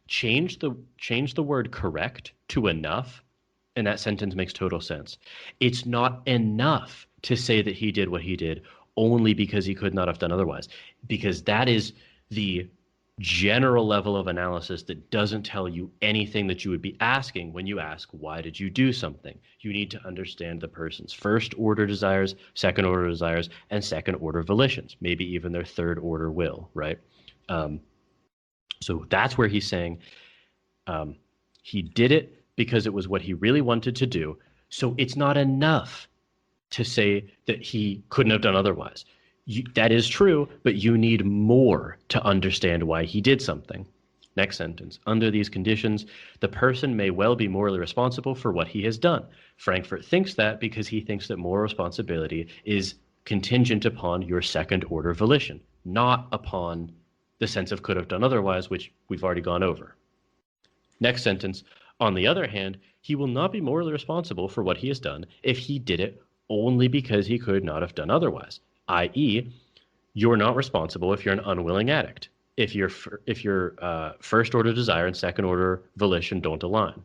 change the word correct to enough, and that sentence makes total sense. It's not enough to say that he did what he did only because he could not have done otherwise, because that is the general level of analysis that doesn't tell you anything that you would be asking when you ask, why did you do something? You need to understand the person's first order desires, second order desires, and second order volitions, maybe even their third order will, right? So that's where he's saying he did it because it was what he really wanted to do. So it's not enough to say that he couldn't have done otherwise. That is true, but you need more to understand why he did something. Next sentence. Under these conditions, the person may well be morally responsible for what he has done. Frankfurt thinks that because he thinks that moral responsibility is contingent upon your second order volition, not upon the sense of could have done otherwise, which we've already gone over. Next sentence. On the other hand, he will not be morally responsible for what he has done if he did it only because he could not have done otherwise. I.e., you're not responsible if you're an unwilling addict, if your first order desire and second order volition don't align.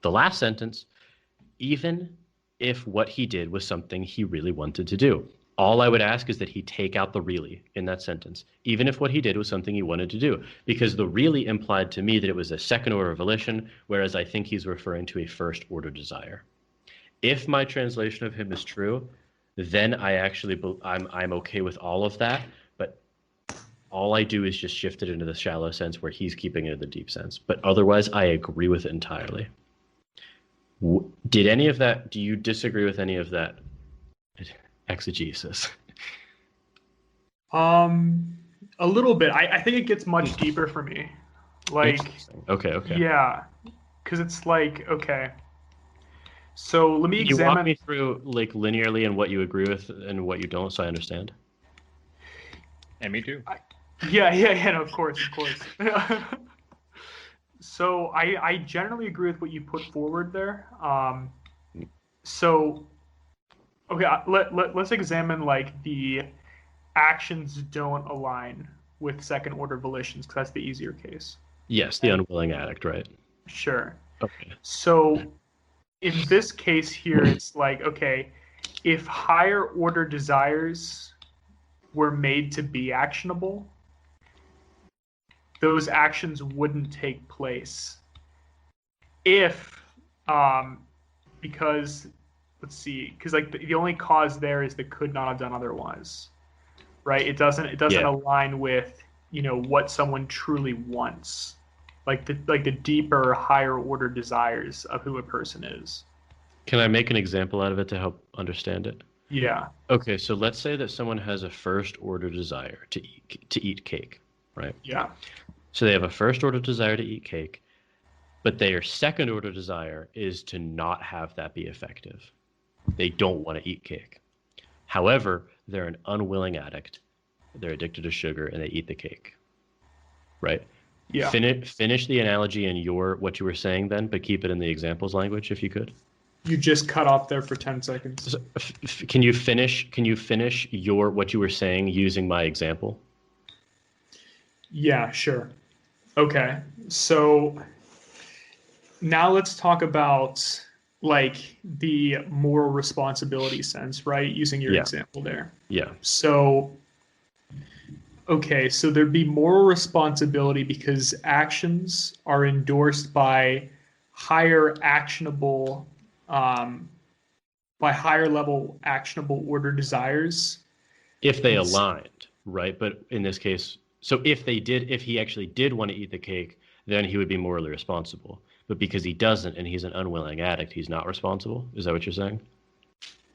The last sentence, even if what he did was something he really wanted to do. All I would ask is that he take out the really in that sentence, even if what he did was something he wanted to do, because the really implied to me that it was a second order volition, whereas I think he's referring to a first order desire. If my translation of him is true, then I'm okay with all of that, but all I do is just shift it into the shallow sense where he's keeping it in the deep sense. But otherwise, I agree with it entirely. Did any of that, do you disagree with any of that exegesis? A little bit. I think it gets much deeper for me. Like, okay. Yeah, because it's like, okay. So let me examine. You walk me through like linearly and what you agree with and what you don't, so I understand. And me too. Yeah, no, of course. So I generally agree with what you put forward there. So, okay, let's examine like the actions don't align with second order volitions, because that's the easier case. Yes, the unwilling addict, right? Sure. Okay. So in this case here, it's like, okay, if higher order desires were made to be actionable, those actions wouldn't take place. If, because, let's see, because like the only cause there is the could not have done otherwise, right? It doesn't align with, what someone truly wants. Like the deeper, higher order desires of who a person is. Can I make an example out of it to help understand it? Yeah. Okay, so let's say that someone has a first order desire to eat cake, right? Yeah. So they have a first order desire to eat cake, but their second order desire is to not have that be effective. They don't want to eat cake. However, they're an unwilling addict. They're addicted to sugar and they eat the cake, right? Yeah. Finish the analogy in what you were saying then, but keep it in the examples language if you could. You just cut off there for 10 seconds. So, can you finish what you were saying using my example? Yeah, sure. Okay. So now let's talk about like the moral responsibility sense, right? Using your example there. Yeah. So okay, so there'd be moral responsibility because actions are endorsed by higher level actionable order desires. If they aligned, right? But in this case, so if he actually did want to eat the cake, then he would be morally responsible. But because he doesn't and he's an unwilling addict, he's not responsible? Is that what you're saying?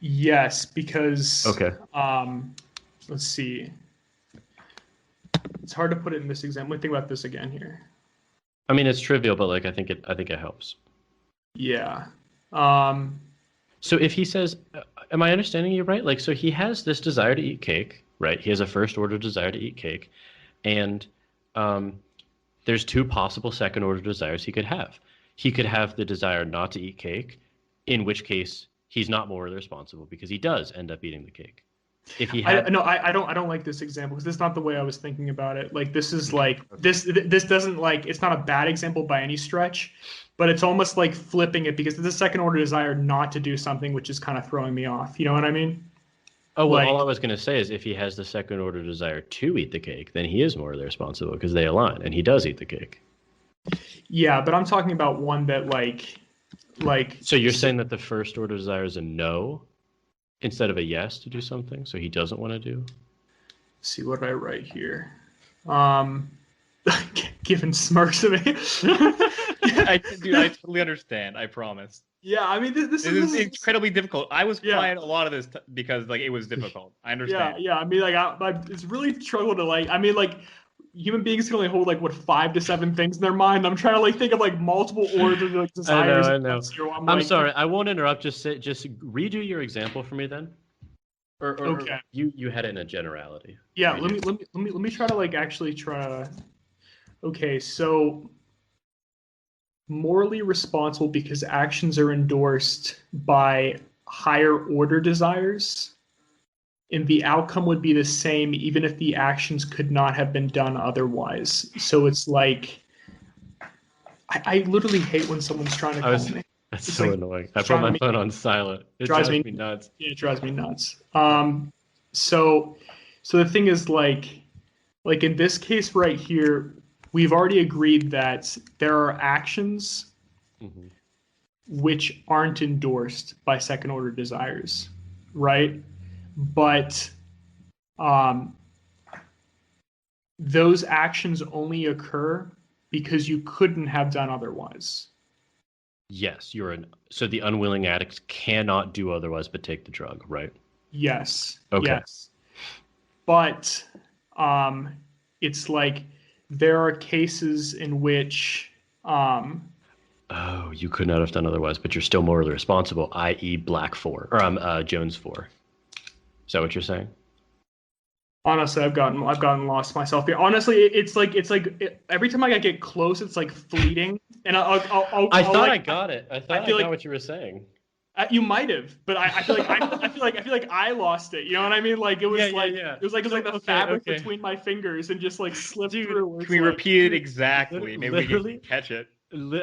Yes, because okay. Let's see. It's hard to put it in this example. Let me think about this again here. I mean, it's trivial, but like I think it helps. Yeah. So if he says, am I understanding you right? Like, so he has this desire to eat cake, right? He has a first order desire to eat cake, and there's two possible second order desires he could have. he could have the desire not to eat cake, in which case he's not morally responsible because he does end up eating the cake. If he had, I don't like this example because this is not the way I was thinking about it. Like this is like this doesn't like it's not a bad example by any stretch, but it's almost like flipping it because it's a second order desire not to do something, which is kind of throwing me off. You know what I mean? oh well, like- all I was going to say is if he has the second order desire to eat the cake, then he is morally responsible because they align, and he does eat the cake. Yeah, but I'm talking about one that like. So you're saying that the first order desire is a no instead of a yes to do something, so he doesn't want to do? See what I write here. Given smirks at me. I totally understand. I promise. Yeah, I mean this It is is incredibly difficult. I was Yeah. quiet a lot of this because like it was difficult. I understand. Yeah. I mean, like, it's really struggle to like. I mean, like, human beings can only hold like what 5 to 7 things in their mind. I'm trying to like think of like multiple orders of like desires. I know. I'm I'm like, sorry, I won't interrupt. Just redo your example for me then. Or Okay. You had it in a generality. Yeah, Redo. let me try to like actually try to. Okay, so morally responsible because actions are endorsed by higher order desires. And the outcome would be the same even if the actions could not have been done otherwise. So it's like, I literally hate when someone's trying to call me. That's It's so like annoying. I put driving my me- phone on silent. It drives drives me- me nuts. It drives me nuts. So the thing is like in this case right here, we've already agreed that there are actions Mhm. which aren't endorsed by second order desires, right? But those actions only occur because you couldn't have done otherwise. Yes, so the unwilling addict cannot do otherwise but take the drug, right? Yes. Okay. Yes. But it's like there are cases in which Oh, you could not have done otherwise, but you're still morally responsible, i.e. Black 4, or Jones 4. Is that what you're saying? honestly I've gotten lost myself here. Honestly, it's like every time I get close, it's like fleeting, and I thought like, I got it. I thought I feel got like- what you were saying. You might have, but I feel like I feel like I lost it. You know what I mean? Like it was Yeah, like yeah. it was like the Okay, fabric okay. between my fingers and just like slipped Dude, through. It's Can we like- repeat it exactly? Maybe we Literally- can catch it.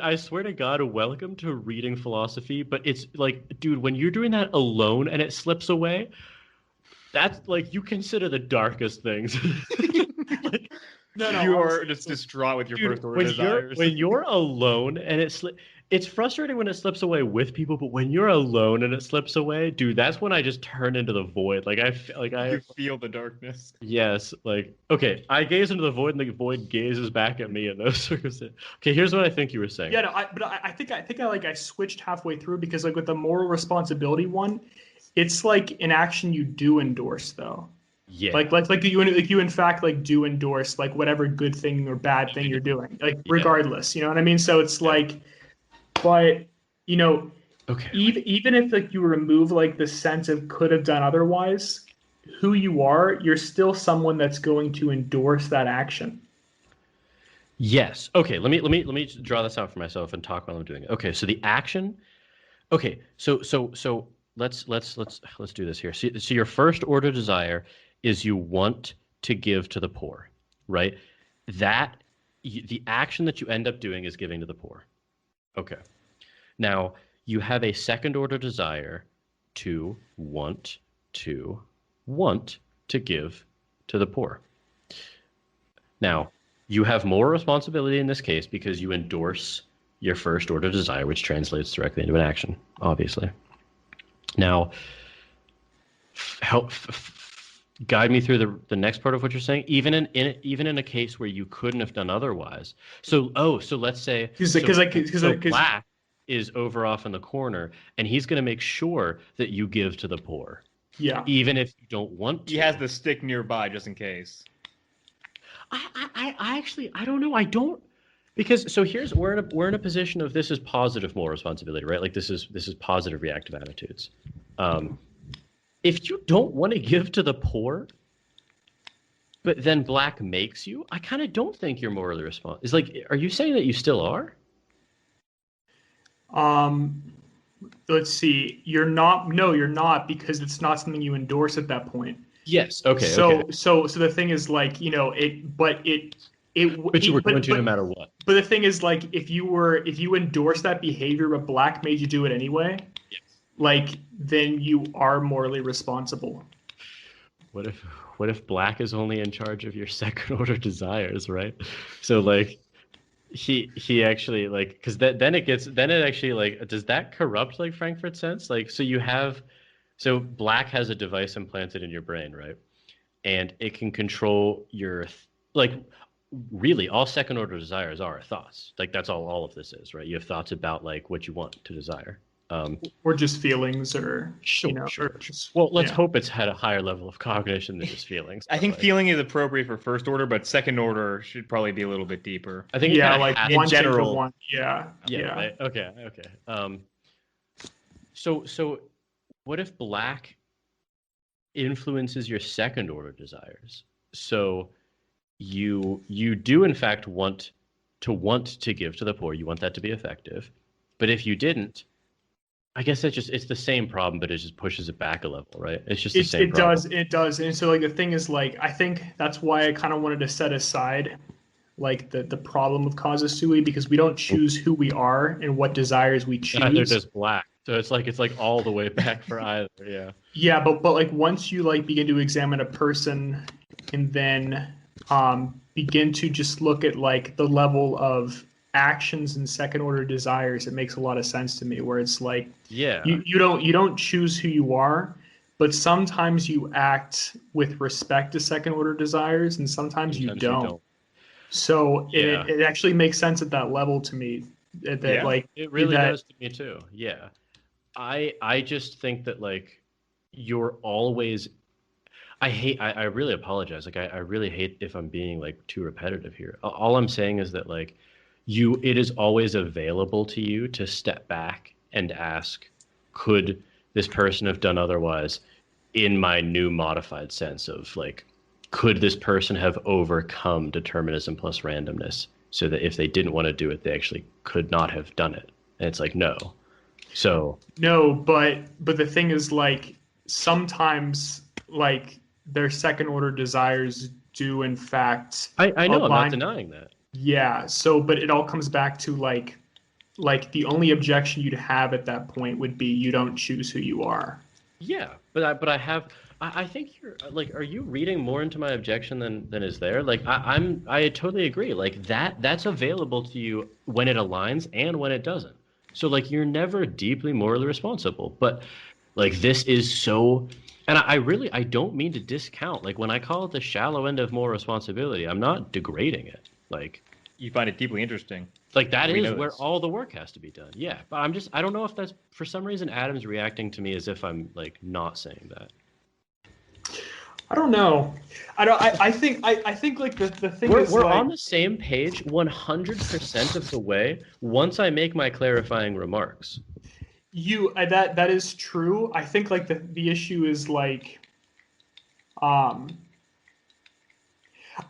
I swear to God, welcome to reading philosophy, but it's like, dude, when you're doing that alone and it slips away, that's like, you consider the darkest things. Like, No, You are honestly, just distraught with your dude, first order desires. when you're alone and it's frustrating when it slips away with people, but when you're alone and it slips away, dude, that's when I just turn into the void. Like You feel the darkness. yes, like, okay, I gaze into the void and the void gazes back at me in those circumstances. Okay, here's what I think you were saying. Yeah, no, I think I switched halfway through because like with the moral responsibility one, it's like an action you do endorse though. Yeah. Like you in fact like do endorse like whatever good thing or bad thing you're doing, like regardless. You know what I mean? So it's like, but you know, Okay. even if like you remove like the sense of could have done otherwise, who you are, you're still someone that's going to endorse that action. Yes. Okay. Let me draw this out for myself and talk while I'm doing it. Okay. So the action. Okay. So let's do this here. So your first order desire is you want to give to the poor, right? The action that you end up doing is giving to the poor. Okay. Now you have a second order desire to want to give to the poor. Now, you have more responsibility in this case because you endorse your first order desire, which translates directly into an action, obviously. Now, guide me through the next part of what you're saying. Even in a case where you couldn't have done otherwise. So let's say Black is over off in the corner, and he's going to make sure that you give to the poor. Yeah. Even if you don't want to. He has the stick nearby just in case. I actually don't know. I don't, because so here's we're in a position of this is positive moral responsibility, right? Like this is positive reactive attitudes. If you don't want to give to the poor, but then Black makes you, I kind of don't think you're morally responsible. It's like, are you saying that you still are? Um, let's see. You're not because it's not something you endorse at that point. Yes. Okay. So Okay. so the thing is like, But you were going to no matter what. but the thing is like if you endorse that behavior but black made you do it anyway, Yes. like then you are morally responsible. What if black is only in charge of your second order desires, right? So like he actually like because then it actually like does that corrupt like Frankfurt sense? Like so black has a device implanted in your brain, right? And it can control like really all second order desires are thoughts. Like that's all of this is, right? You have thoughts about like what you want to desire. Or just feelings or Sure, or sure. just Well, let's yeah. hope it's had a higher level of cognition than just feelings. I think Like, feeling is appropriate for first order, but second order should probably be a little bit deeper. I think it Yeah, kind of like has in wanting to general. want. Yeah. yeah, Yeah. right? Okay. So what if black influences your second order desires? So you do in fact want to give to the poor. You want that to be effective. But if you didn't, I guess it's the same problem, but it just pushes it back a level, right? It's just the same It problem. does. And so like the thing is like I think that's why I kind of wanted to set aside like the problem of causa sui because we don't choose who we are and what desires we Neither choose. does black. So it's like all the way back for either. Yeah. Yeah, but like once you like begin to examine a person and then begin to just look at like the level of actions and second order desires, it makes a lot of sense to me where it's like Yeah. you don't choose who you are, but sometimes you act with respect to second order desires and sometimes you Sometimes you don't. don't. So Yeah. it actually makes sense at that level to me that Yeah. like It really that does to me too. Yeah. I just think that like you're always I really apologize. Like I really hate if I'm being like too repetitive here. All I'm saying is that like it is always available to you to step back and ask, could this person have done otherwise in my new modified sense of like, could this person have overcome determinism plus randomness so that if they didn't want to do it, they actually could not have done it? And it's like, no. So no, but the thing is like sometimes like their second order desires do in fact I know I'm not align. denying that. Yeah, so but it all comes back to like the only objection you'd have at that point would be you don't choose who you are. Yeah, I think you're like, are you reading more into my objection than is there? Like I totally agree. Like that's available to you when it aligns and when it doesn't. So like you're never deeply morally responsible. But like this is so, and I don't mean to discount. Like when I call it the shallow end of moral responsibility, I'm not degrading it. You find it deeply interesting. Like that We is know where this. all the work has to be done. Yeah, but I don't know if that's for some reason Adam's reacting to me as if I'm like not saying that. I don't know. I think like the thing is We're like on the same page 100% of the way once I make my clarifying remarks. that is true. I think like the issue is like um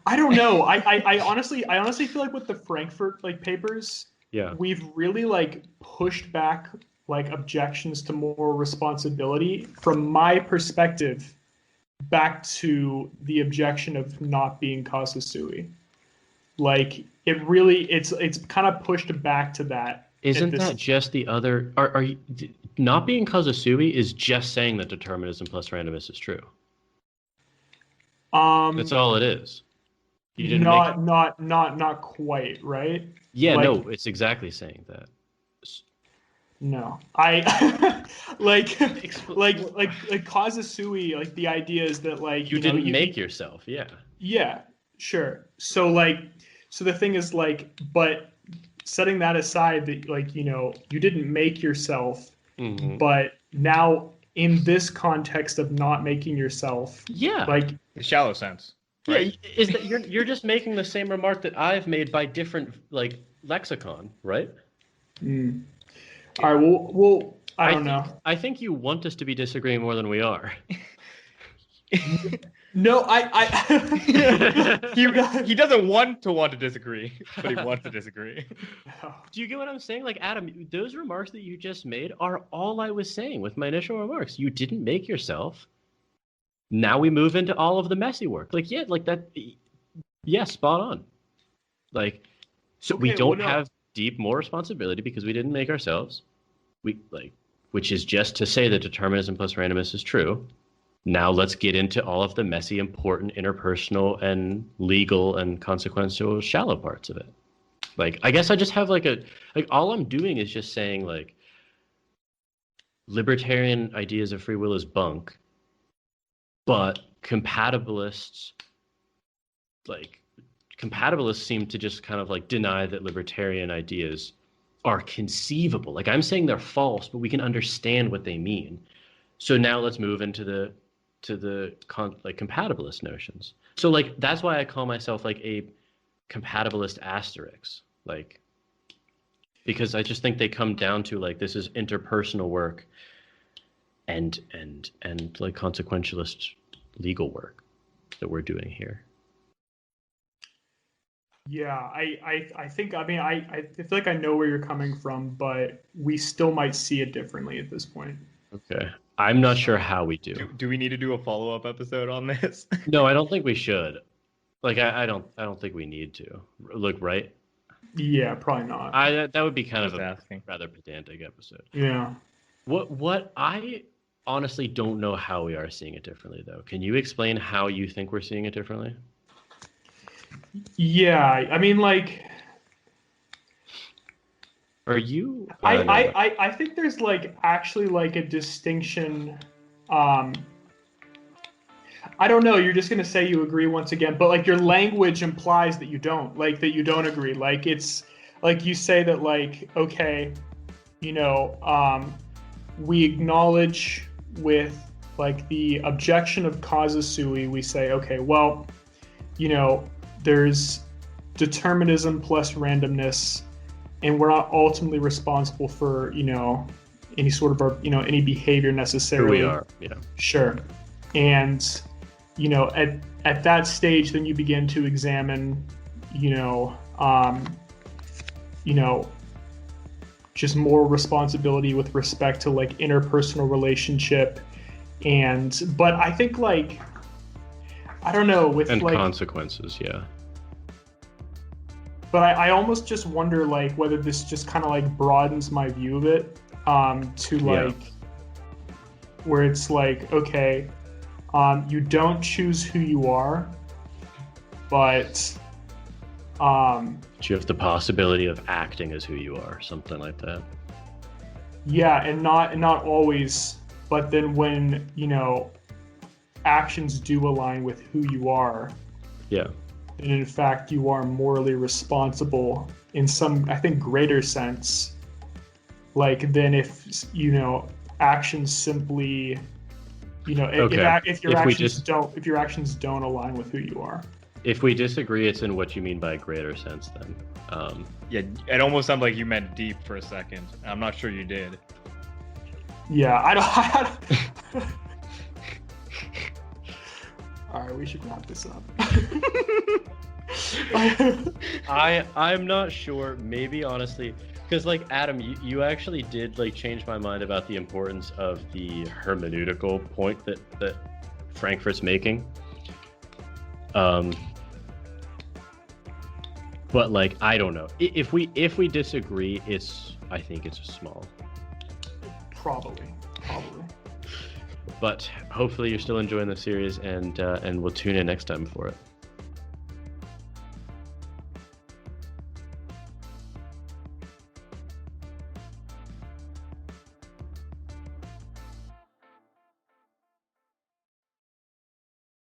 I don't know. I honestly feel like with the Frankfurt like papers, Yeah. we've really like pushed back like objections to moral responsibility from my perspective back to the objection of not being causa sui. Like it's kind of pushed back to that. Isn't that just the other are you not being causa sui is just saying that determinism plus randomness is true. That's all it is. You didn't make not quite, right? Yeah, Like no, it's exactly saying that. no. I like causa sui, like the idea is that like You didn't you make yourself, yeah. yeah, sure. So like so the thing is like but setting that aside that like you didn't make yourself, but now in this context of not making yourself, Yeah. like The shallow sense. Right? Yeah, is that you're just making the same remark that I've made by different like lexicon, right? all right, well I don't know. I think you want us to be disagreeing more than we are. No, He doesn't want to disagree, but he wants to disagree. Do you get what I'm saying? Like, Adam, those remarks that you just made are all I was saying with my initial remarks. You didn't make yourself. Now we move into all of the messy work. Like, yeah, like that. Yeah, spot on. Like, so we don't have deep moral responsibility because we didn't make ourselves. Which is just to say that determinism plus randomness is true. Now let's get into all of the messy, important, interpersonal, and legal and consequential shallow parts of it. Like, I guess I just have all I'm doing is just saying, like, libertarian ideas of free will is bunk, but compatibilists seem to just kind of like deny that libertarian ideas are conceivable. Like, I'm saying they're false, but we can understand what they mean. So now let's move into the compatibilist notions. So, like, that's why I call myself like a compatibilist asterisk, like, because I just think they come down to, like, this is interpersonal work and like consequentialist legal work that we're doing here. Yeah, I think, I mean, I feel like I know where you're coming from, but we still might see it differently at this point. Okay. I'm not sure how we do. Do we need to do a follow-up episode on this? No, I don't think we should. Like, I don't think we need to. Look, right? Yeah, probably not. That would be kind of a rather pedantic episode. Yeah. What I honestly don't know how we are seeing it differently, though. Can you explain how you think we're seeing it differently? Yeah, I mean, like, are you? I think there's like actually like a distinction. I don't know. You're just gonna say you agree once again, but like your language implies that you don't, like that you don't agree. Like it's like you say that, like, okay, you know, we acknowledge with like the objection of causa sui. We say, okay, well, you know, there's determinism plus randomness, and we're not ultimately responsible for, you know, any sort of our, you know, any behavior necessarily. Who we are, yeah. Sure. And, you know, at that stage, then you begin to examine, you know, just more responsibility with respect to like interpersonal relationship, but I think, like, I don't know, with and like consequences, yeah. But I almost just wonder, like, whether this just kind of like broadens my view of it, to like, where it's like, okay, you don't choose who you are, but you have the possibility of acting as who you are, something like that. Yeah, and not always, but then when, you know, actions do align with who you are, yeah, and in fact you are morally responsible in some, I think, greater sense, like, than if, you know, actions simply, you know, if your actions don't align with who you are. If we disagree, it's in what you mean by a greater sense, then. Yeah, it almost sounded like you meant deep for a second. I'm not sure you did. Yeah, I don't. All right, we should wrap this up. I'm not sure. Maybe, honestly, because, like, Adam, you actually did, like, change my mind about the importance of the hermeneutical point that Frankfurt's making. But, like, I don't know. If we disagree, I think it's small. Probably. But hopefully you're still enjoying the series, and we'll tune in next time for it.